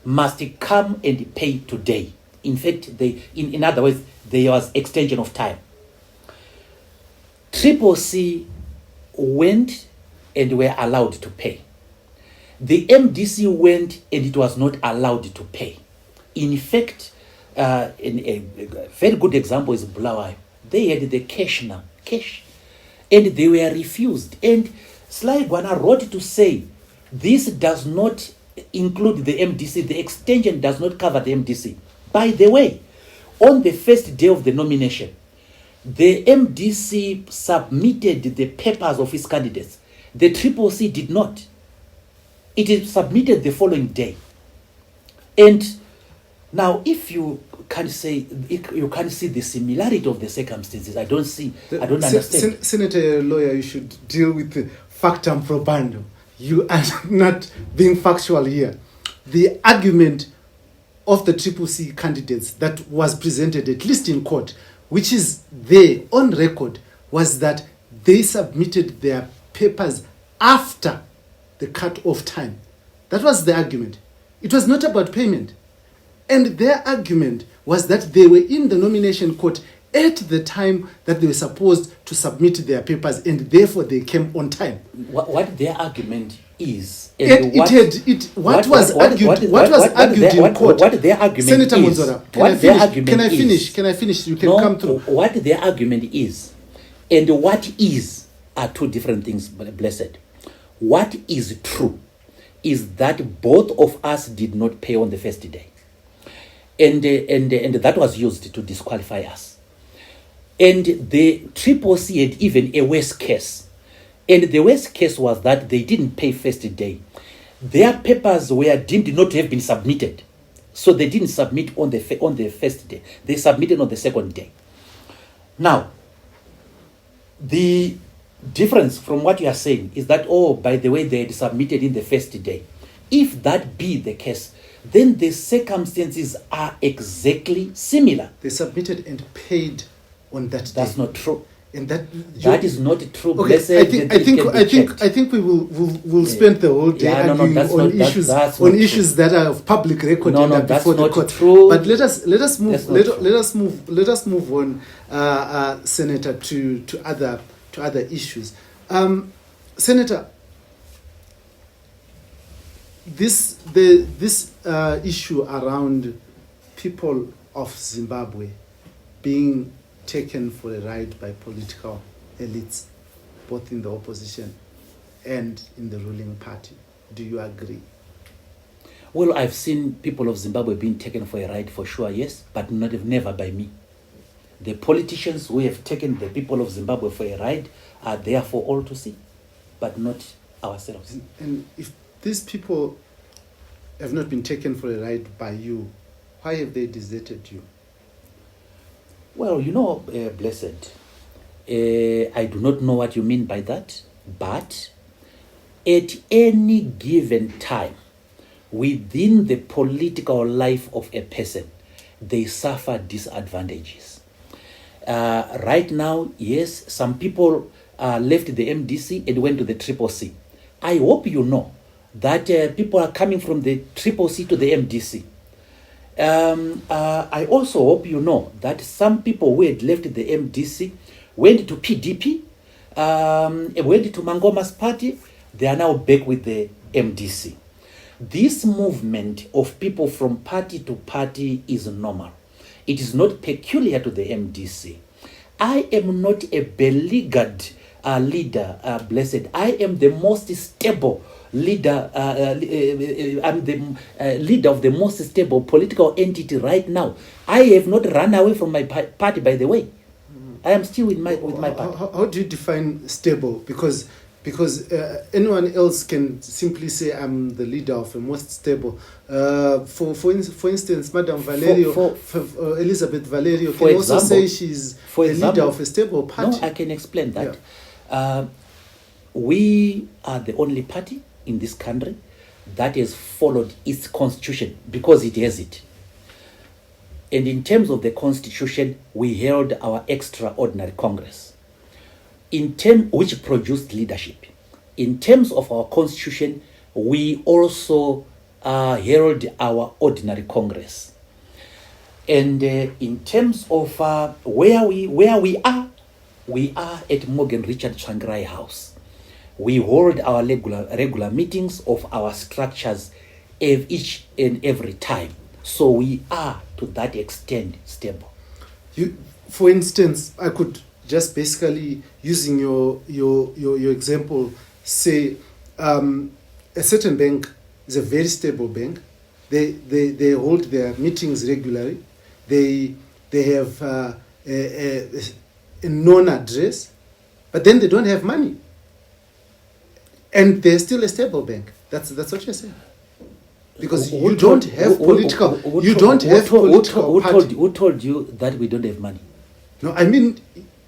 must come and pay today. In fact, in other words, there was extension of time. Triple C went and were allowed to pay. The MDC went and it was not allowed to pay. In fact, a very good example is Bulawayo. They had the cash now, cash. and they were refused. And Sly Gwana wrote to say, this does not include the MDC. The extension does not cover the MDC. By the way, on the first day of the nomination, the MDC submitted the papers of its candidates. The Triple C did not. It is submitted the following day. And now, if you can say, you can see the similarity of the circumstances, I don't understand. Senator, lawyer, you should deal with the factum probandum. You are not being factual here. The argument of the Triple C candidates that was presented, at least in court, which is there on record, was that they submitted their papers after the cut-off time. That was the argument. It was not about payment. And their argument was that they were in the nomination court at the time that they were supposed to submit their papers, and therefore they came on time. What their argument is, what was argued in court. What their argument Senator is. Mwonzora, can I finish? You can come through. What their argument is, and what is, are two different things, blessed. What is true is that both of us did not pay on the first day. And that was used to disqualify us. And the Triple C had even a worse case. And the worst case was that they didn't pay first day. Their papers were deemed not to have been submitted. So they didn't submit on the first day. They submitted on the second day. Now, the difference from what you are saying is that, oh, by the way, they had submitted in the first day. If that be the case, then the circumstances are exactly similar. They submitted and paid on that day. That's not true. And that is not true. Okay, I think we will spend the whole day arguing on issues that are of public record and before the court. True. But let us move on, Senator, to other issues. Senator, this issue around people of Zimbabwe being taken for a ride by political elites, both in the opposition and in the ruling party. Do you agree? Well, I've seen people of Zimbabwe being taken for a ride, for sure, yes, but never by me. The politicians who have taken the people of Zimbabwe for a ride are there for all to see, but not ourselves. And if these people have not been taken for a ride by you, why have they deserted you? Well, blessed, I do not know what you mean by that, but at any given time, within the political life of a person, they suffer disadvantages. Right now, yes, some people left the MDC and went to the Triple C. I hope you know that people are coming from the Triple C to the MDC. I also hope you know that some people who had left the MDC went to PDP, went to Mangoma's party. They are now back with the MDC. This movement of people from party to party is normal. It is not peculiar to the MDC. I am not a beleaguered leader, blessed. I am the most stable leader. I'm the leader of the most stable political entity right now. I have not run away from my party, by the way. I am still with my party. How do you define stable? Because anyone else can simply say I'm the leader of a most stable. For instance, Madam Valerio, Elizabeth Valerio can also say she's a leader of a stable party. No, I can explain that. Yeah. We are the only party in this country that has followed its constitution because it has it. And in terms of the constitution, we held our extraordinary Congress, which produced leadership. In terms of our constitution, we also held our ordinary Congress. And in terms of where we are at Morgan Richard Tsvangirai House. We hold our regular meetings of our structures each and every time. So we are, to that extent, stable. For instance, I could just basically using your example, say a certain bank is a very stable bank. They hold their meetings regularly. They have a known address, but then they don't have money, and they're still a stable bank. That's what you're saying. Because you don't have political. You don't have political. Who told you that we don't have money? No, I mean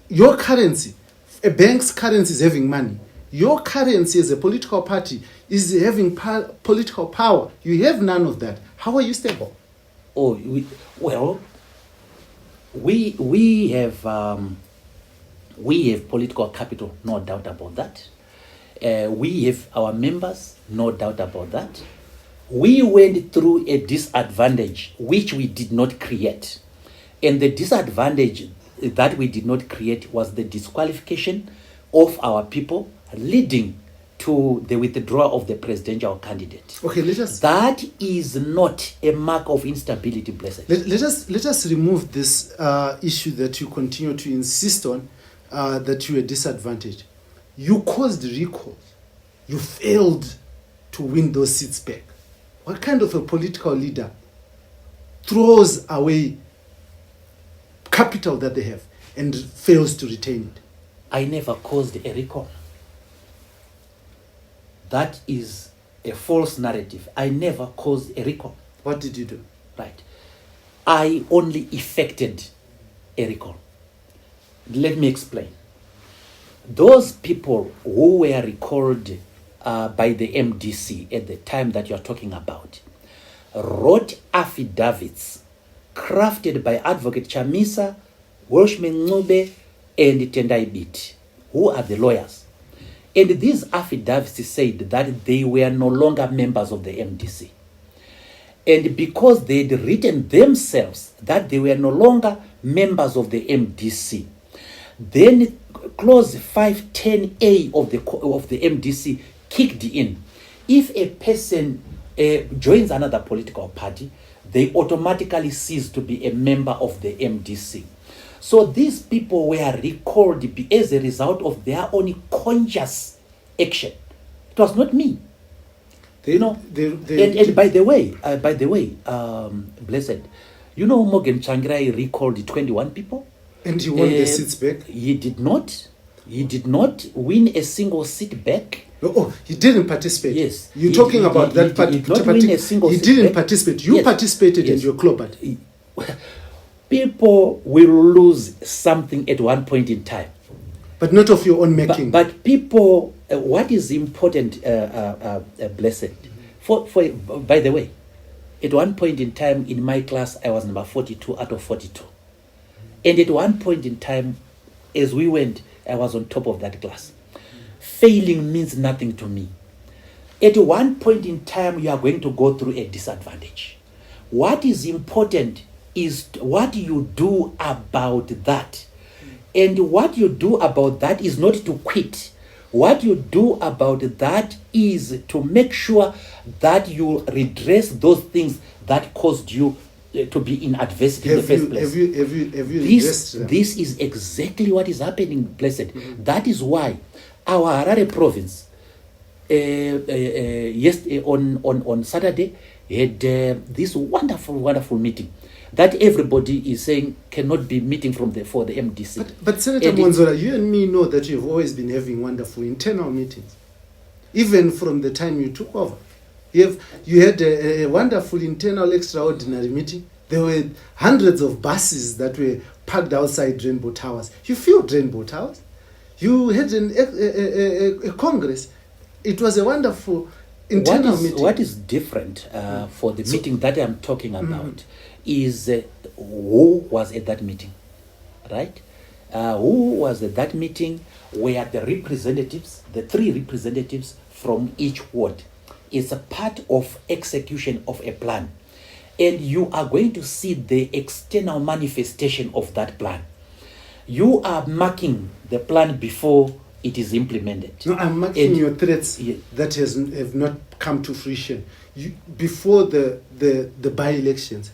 your currency. A bank's currency is having money. Your currency as a political party is having political power. You have none of that. How are you stable? Oh, we have political capital, no doubt about that. We have our members, no doubt about that. We went through a disadvantage which we did not create. And the disadvantage that we did not create was the disqualification of our people, leading to the withdrawal of the presidential candidate. Okay, that is not a mark of instability, blessed. Let us remove this issue that you continue to insist on, that you are disadvantaged. You caused recalls. You failed to win those seats back. What kind of a political leader throws away capital that they have and fails to retain it? I never caused a recall. That is a false narrative. I never caused a recall. What did you do? Right. I only effected a recall. Let me explain. Those people who were recalled by the MDC at the time that you're talking about wrote affidavits crafted by Advocate Chamisa, Welshman Ngube, and Tendai Bit, who are the lawyers. And these affidavits said that they were no longer members of the MDC. And because they'd written themselves that they were no longer members of the MDC, then clause 510A of the MDC kicked in. If a person joins another political party, they automatically cease to be a member of the MDC. So these people were recalled as a result of their own conscious action. It was not me. And by the way, blessed, you know Morgan Changirai recalled 21 people? And he won the seats back? He did not. He did not win a single seat back. Oh, he didn't participate. Yes. You're talking about that part. He did not win a single He seat didn't back. participate. You participated and you're clobbered. People will lose something at one point in time. But not of your own making. But people, what is important, blessed, by the way, at one point in time in my class, I was number 42 out of 42. And at one point in time, as we went, I was on top of that class. Failing means nothing to me. At one point in time, you are going to go through a disadvantage. What is important is what you do about that. And what you do about that is not to quit. What you do about that is to make sure that you redress those things that caused you to be in adversity in the first place. Have you this is exactly what is happening, blessed. Mm-hmm. That is why our Harare province, on Saturday, had this wonderful meeting that everybody is saying cannot be meeting for the MDC. But Senator Mwonzora, you and me know that you've always been having wonderful internal meetings, even from the time you took over. You had a wonderful internal extraordinary meeting. There were hundreds of buses that were parked outside Rainbow Towers. You filled Rainbow Towers. You had a Congress. It was a wonderful internal meeting. What is different for the meeting that I'm talking about is who was at that meeting, right? Who was at that meeting were the representatives, the 3 representatives from each ward. It's a part of execution of a plan. And you are going to see the external manifestation of that plan. You are marking the plan before it is implemented. No, I'm marking your threats that have not come to fruition. Before the by-elections,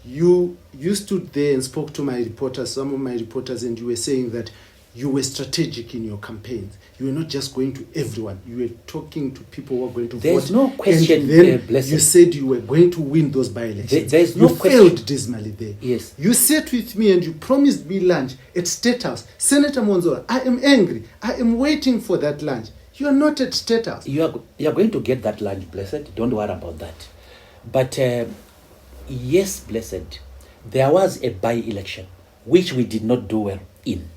you stood there and spoke to my reporters, some of my reporters, and you were saying that you were strategic in your campaigns. You were not just going to everyone. You were talking to people who are going to There's vote. no question, And then Blessed. you said you were going to win those by-elections. There's no you question. failed dismally there. Yes. You sat with me and you promised me lunch at State House. Senator Mwonzora, I am angry. I am waiting for that lunch. You are not at State House. You are going to get that lunch, Blessed. Don't worry about that. But yes, Blessed, there was a by-election which we did not do well in.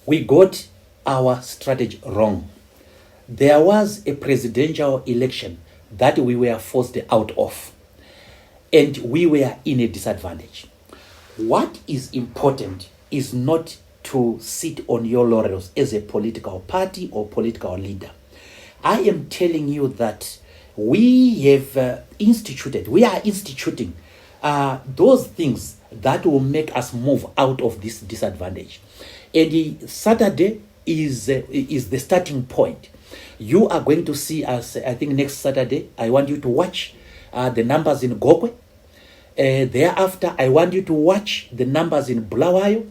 We got our strategy wrong. There was a presidential election that we were forced out of, and we were in a disadvantage. What is important is not to sit on your laurels as a political party or political leader. I am telling you that we are instituting those things that will make us move out of this disadvantage. And Saturday is the starting point. You are going to see us, I think next Saturday, I want you to watch the numbers in Gokwe. Thereafter, I want you to watch the numbers in Bulawayo.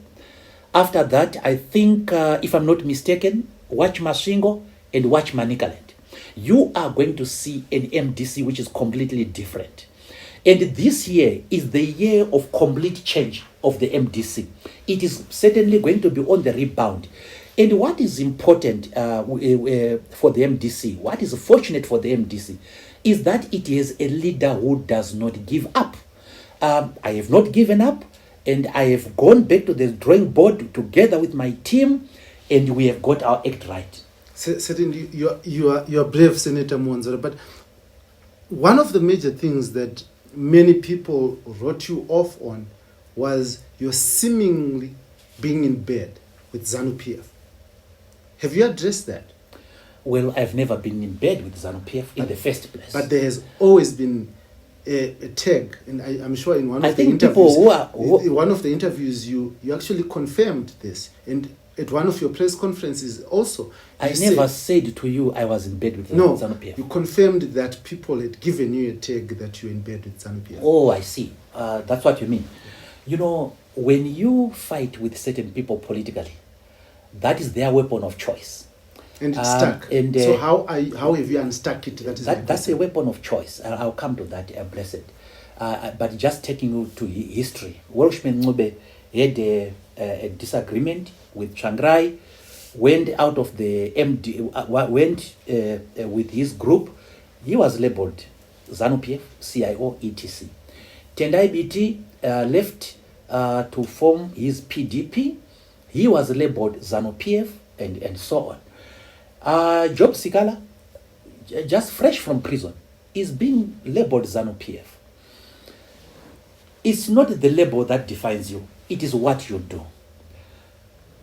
After that, I think, if I'm not mistaken, watch Masvingo and watch Manicaland. You are going to see an MDC which is completely different. And this year is the year of complete change of the MDC. It is certainly going to be on the rebound. And what is important for the MDC, what is fortunate for the MDC, is that it is a leader who does not give up. I have not given up, and I have gone back to the drawing board together with my team, and we have got our act right. Certainly, you are brave, Senator Mwonzora, but one of the major things that many people wrote you off on was your seemingly being in bed with ZANU-PF. Have you addressed that? Well, I've never been in bed with ZANU-PF in the first place. But there has always been a tag, and I'm sure in one of the interviews, you actually confirmed this, and at one of your press conferences also. I never said to you I was in bed with ZANU-PF. You confirmed that people had given you a tag that you're in bed with ZANU-PF. Oh, I see. That's what you mean. You know, when you fight with certain people politically, that is their weapon of choice. And it's stuck. So how have you unstuck it? That's a weapon of choice. I'll come to that, Blessed. But just taking you to history, Welshman Ngube had a disagreement with Changrai, went out of the MD, went with his group. He was labeled ZANU-PF, CIO, etc. Tendai BT left to form his PDP. He was labeled ZANU-PF and so on. Job Sikala, just fresh from prison, is being labeled ZANU-PF. It's not the label that defines you. It is what you do.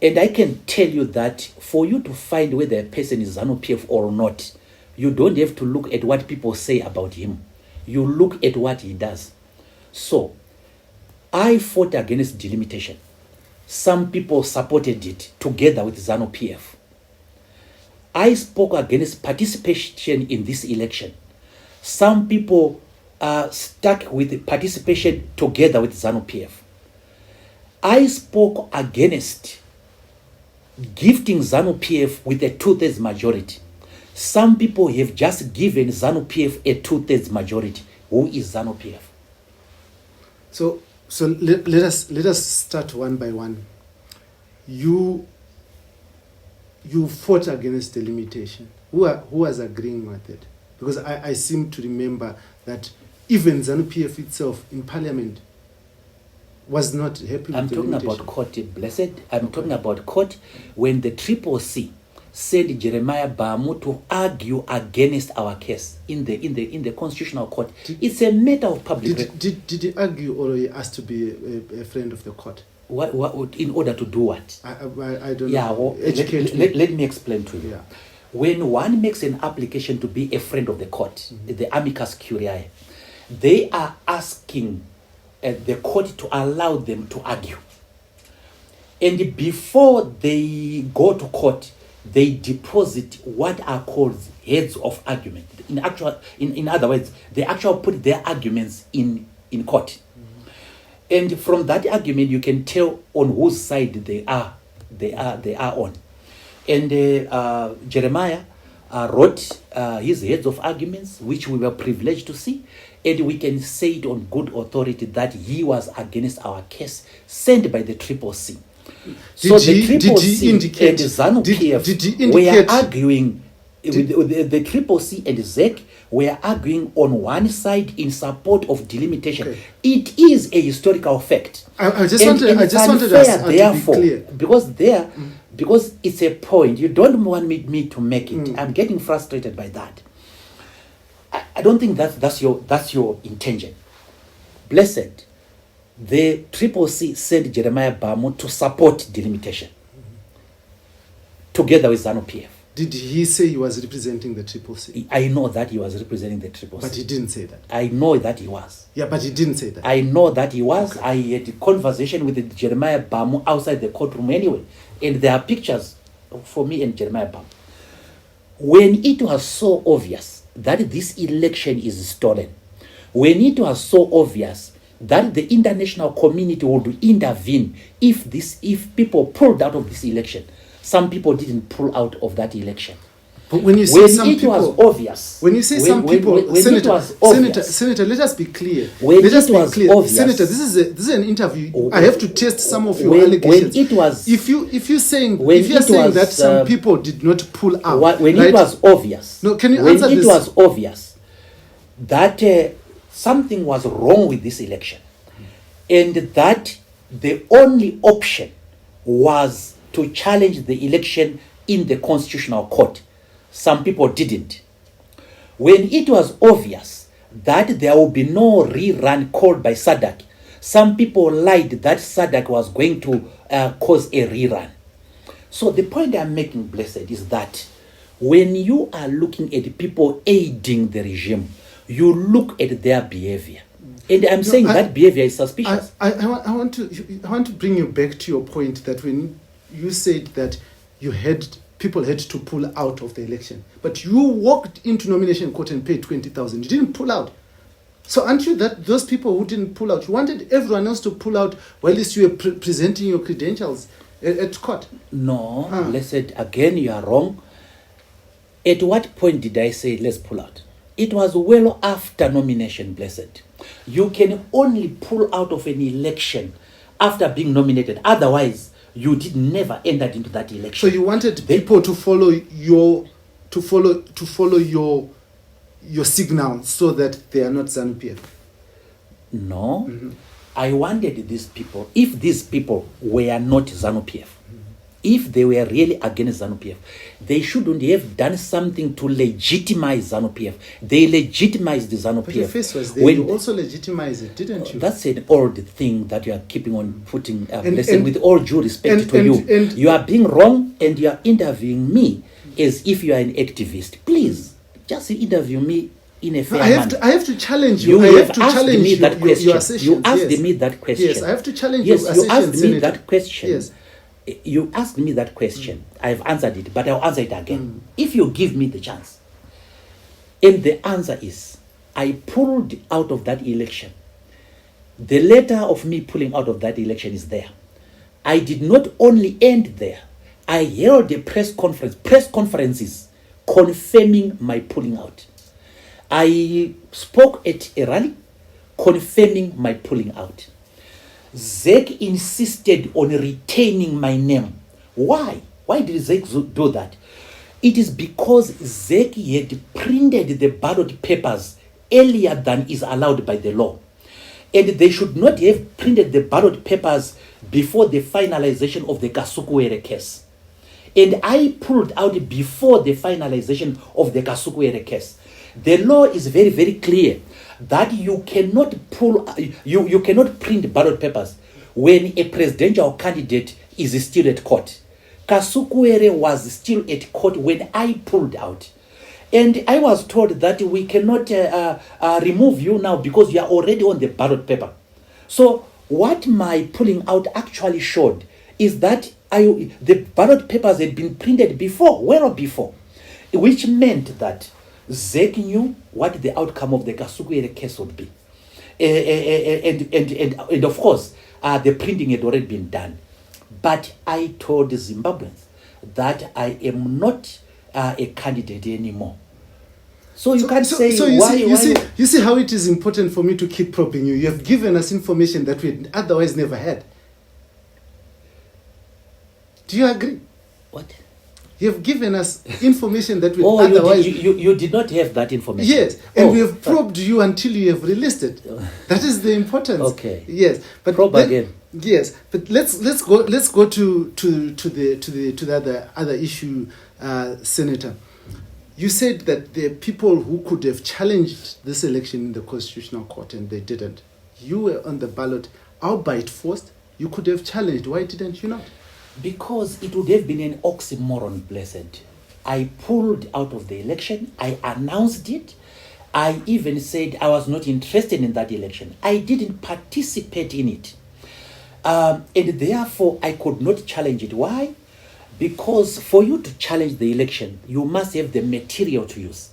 And I can tell you that for you to find whether a person is ZANU-PF or not, you don't have to look at what people say about him. You look at what he does. So, I fought against delimitation. Some people supported it together with ZANU-PF. I spoke against participation in this election. Some people stuck with participation together with ZANU-PF. I spoke against gifting ZANU-PF with a 2/3 majority. Some people have just given ZANU-PF a 2/3 majority. Who is ZANU-PF? So let us start one by one. You fought against the limitation. Who was agreeing with it? Because I seem to remember that even ZANU-PF itself in parliament was not happy with the limitation. I'm talking about court, Blessed. I'm talking about court when the CCC sent Jeremiah Bamu to argue against our case in the constitutional court. It's a matter of public record. Did he argue or he asked to be a friend of the court? What in order to do what? I don't know. Well, let me explain to you. Yeah. When one makes an application to be a friend of the court, the amicus curiae, they are asking the court to allow them to argue. And before they go to court, they deposit what are called heads of argument. In other words, they actually put their arguments in court. And from that argument, you can tell on whose side they are they are on. And Jeremiah wrote his heads of arguments, which we were privileged to see, and we can say it on good authority that he was against our case sent by the Triple C. So the Triple C and ZANU-PF were arguing with the Triple C and ZEC were arguing on one side in support of delimitation. Okay. It is a historical fact. I just wanted us to be clear. Because it's a point. You don't want me to make it. I'm getting frustrated by that. I don't think that's your intention. Blessed. The Triple C sent Jeremiah Bamu to support delimitation together with ZANU-PF. Did he say he was representing the Triple C? I know that he was representing the Triple C. But he didn't say that. I know that he was. Yeah, but he didn't say that. I know that he was. Okay. I had a conversation with Jeremiah Bamu outside the courtroom anyway. And there are pictures for me and Jeremiah Bamu. When it was so obvious that this election is stolen, when it was so obvious that the international community would intervene if people pulled out of this election, some people didn't pull out of that election. But when you say when some it people, was obvious, when you say some people, when Senator, it was obvious, Senator, let us be clear. When let us it be was clear, obvious, Senator. This is an interview. I have to test some of your when allegations. it was, if you're saying was, that some people did not pull out, when right? it was obvious, no, can you when answer it this? was obvious that something was wrong with this election, and that the only option was to challenge the election in the Constitutional Court. Some people didn't. When it was obvious that there will be no rerun called by SADC, some people lied that SADC was going to cause a rerun. So the point I'm making, Blessed, is that when you are looking at people aiding the regime, you look at their behavior. And I'm saying that behavior is suspicious. I want to bring you back to your point that when you said that people had to pull out of the election, but you walked into nomination court and paid 20,000. You didn't pull out. So aren't you that those people who didn't pull out? You wanted everyone else to pull out while at least you were presenting your credentials at court. No, Blessed, again you are wrong. At what point did I say let's pull out? It was well after nomination, Blessed. You can only pull out of an election after being nominated. Otherwise, you did never enter into that election. So you wanted people to follow your signal so that they are not ZANU-PF. No. Mm-hmm. I wanted these people, if these people were not ZANU-PF, if they were really against ZANU-PF, they shouldn't have done something to legitimize ZANU-PF. They legitimized the ZANU-PF. But your face was there. You also legitimized it, didn't you? That's an old thing that you are keeping on putting. Listen, with all due respect to you, you are being wrong and you are interviewing me as if you are an activist. Please, just interview me in a fair manner. I have to challenge you. You I have to challenge me that question. Your assertions. You asked me that question. Yes, I have to challenge your assertions. Yes, you asked me that question. Yes. You asked me that question. I've answered it, but I'll answer it again. If you give me the chance. And the answer is, I pulled out of that election. The letter of me pulling out of that election is there. I did not only end there. I held a press conferences confirming my pulling out. I spoke at a rally confirming my pulling out. ZEC insisted on retaining my name. Why? Why did ZEC do that? It is because ZEC had printed the ballot papers earlier than is allowed by the law. And they should not have printed the ballot papers before the finalization of the Kasukuwere case. And I pulled out before the finalization of the Kasukuwere case. The law is very, very clear that you cannot you cannot print ballot papers when a presidential candidate is still at court. Kasukuwere was still at court when I pulled out. And I was told that we cannot remove you now because you are already on the ballot paper. So what my pulling out actually showed is that the ballot papers had been printed before, well before, which meant that ZEC knew what the outcome of the Kasukuwere case would be. And of course, the printing had already been done. But I told the Zimbabweans that I am not a candidate anymore. So you can't say you see how it is important for me to keep probing you. You have given us information that we otherwise never had. Do you agree? What? You have given us information that we otherwise... You did not have that information. Yes, and we have probed you until you have released it. That is the importance. Okay. Yes, but probe again. Yes, but let's go to the other issue, Senator. You said that there are people who could have challenged this election in the Constitutional Court and they didn't. You were on the ballot, albeit forced. You could have challenged. Why didn't you not? Because it would have been an oxymoron, blessed. I pulled out of the election. I announced it. I even said I was not interested in that election. I didn't participate in it. And therefore, I could not challenge it. Why? Because for you to challenge the election, you must have the material to use.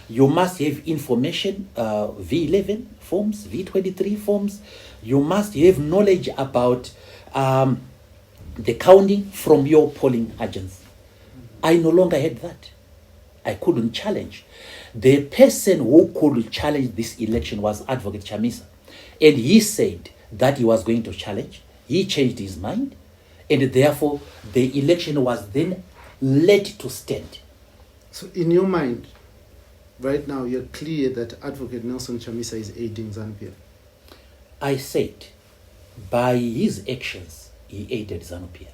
You must have information, V11 forms, V23 forms. You must have knowledge about the counting from your polling agents. I no longer had that. I couldn't challenge. The person who could challenge this election was Advocate Chamisa. And he said that he was going to challenge. He changed his mind. And therefore, the election was then let to stand. So in your mind, right now, you're clear that Advocate Nelson Chamisa is aiding ZANU-PF? I said, by his actions, he aided ZANU-PF.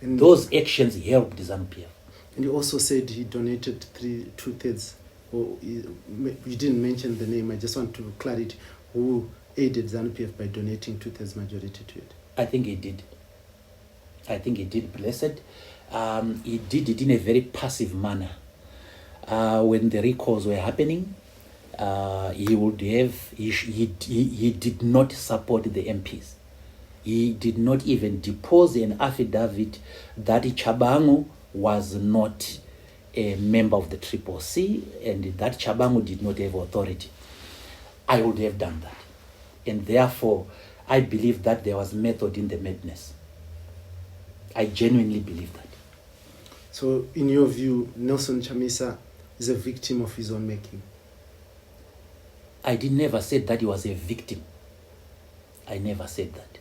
Those actions helped ZANU-PF. And you also said he donated two-thirds. Or you didn't mention the name. I just want to clarify who aided ZANU-PF by donating two-thirds majority to it. I think he did. Blessed. He did it in a very passive manner. When the recalls were happening, he did not support the MPs. He did not even depose an affidavit that Chabangu was not a member of the Triple C and that Chabangu did not have authority. I would have done that. And therefore, I believe that there was method in the madness. I genuinely believe that. So, in your view, Nelson Chamisa is a victim of his own making? I never said that he was a victim. I never said that.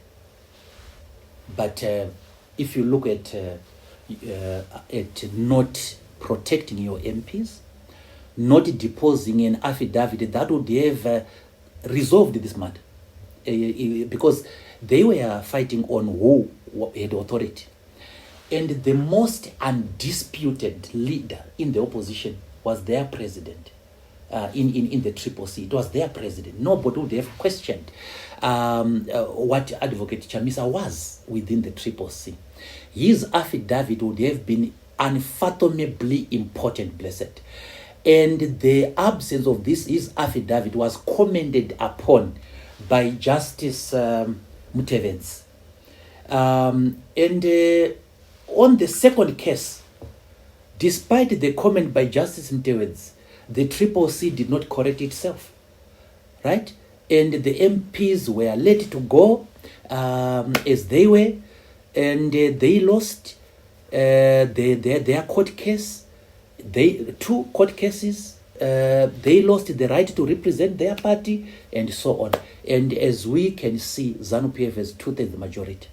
But if you look at not protecting your MPs, not deposing an affidavit, that would have resolved this matter. Because they were fighting on who had authority. And the most undisputed leader in the opposition was their president in the Triple C. It was their president. Nobody would have questioned what Advocate Chamisa was within the Triple C. His affidavit would have been unfathomably important, blessed. And the absence of his affidavit was commented upon by Justice Mutevens. On the second case, despite the comment by Justice Mutevens, the Triple C did not correct itself, right? And the MPs were let to go as they were, and they lost their court case. Two court cases. They lost the right to represent their party, and so on. And as we can see, ZANU-PF has two-thirds majority.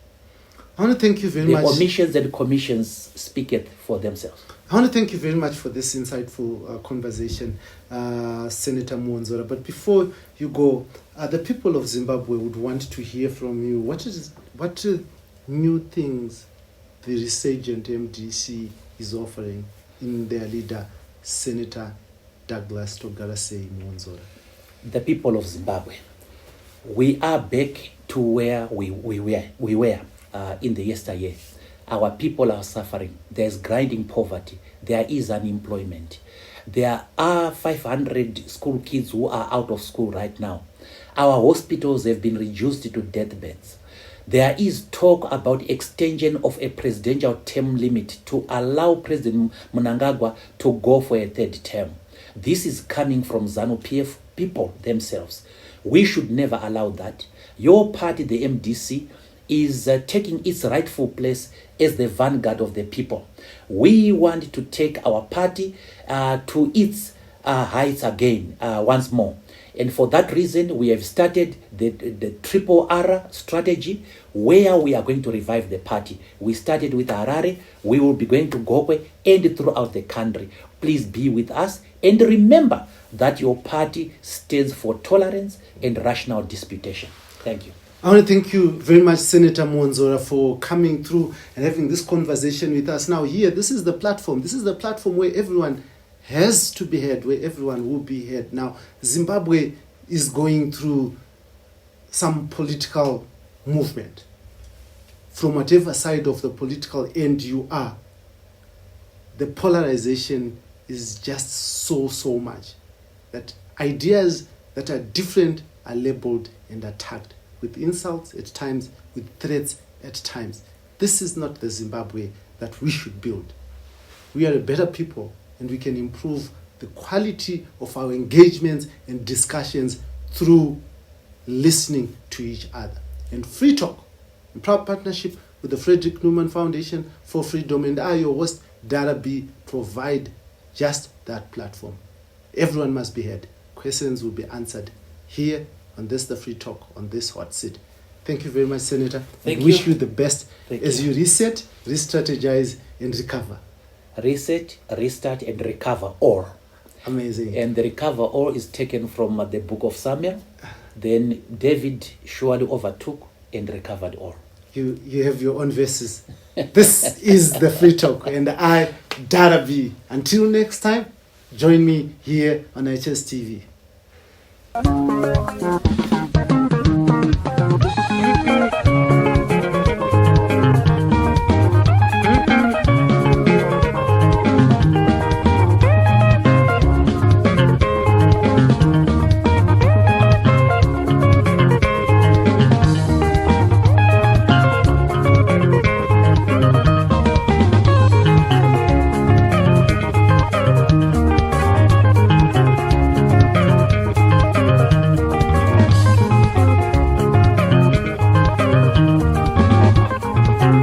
I want to thank you very much. The omissions and commissions speak it for themselves. I want to thank you very much for this insightful conversation, Senator Mwonzora. But before you go, the people of Zimbabwe would want to hear from you. What new things the resurgent MDC is offering in their leader, Senator Douglas Togarase Mwonzora? The people of Zimbabwe, we are back to where we were in the yesteryear. Our people are suffering. There's grinding poverty. There is unemployment. There are 500 school kids who are out of school right now. Our hospitals have been reduced to deathbeds. There is talk about extension of a presidential term limit to allow President Mnangagwa to go for a third term. This is coming from ZANU-PF people themselves. We should never allow that. Your party, the MDC, is taking its rightful place as the vanguard of the people. We want to take our party to its heights again once more. And for that reason, we have started the triple R strategy, where we are going to revive the party. We started with Harare, we will be going to Ngoni and throughout the country. Please be with us, and remember that your party stands for tolerance and rational disputation. Thank you. I want to thank you very much, Senator Mwonzora, for coming through and having this conversation with us. Now here, this is the platform. This is the platform where everyone has to be heard, where everyone will be heard. Now, Zimbabwe is going through some political movement. From whatever side of the political end you are, the polarization is just so much that ideas that are different are labeled and attacked with insults at times, with threats at times. This is not the Zimbabwe that we should build. We are a better people, and we can improve the quality of our engagements and discussions through listening to each other. And Free Talk, in proud partnership with the Frederick Newman Foundation for Freedom, and I, your host, Dhara B, provide just that platform. Everyone must be heard. Questions will be answered here on this, the Free Talk, on this hot seat. Thank you very much, Senator. Thank you. Wish you the best as you. you reset, re-strategize, and recover. Reset, restart, and recover all. Amazing. And the recover all is taken from the book of Samuel. Then David surely overtook and recovered all. You have your own verses. This is the Free Talk, and I, Dhara B. Until next time, join me here on HSTV.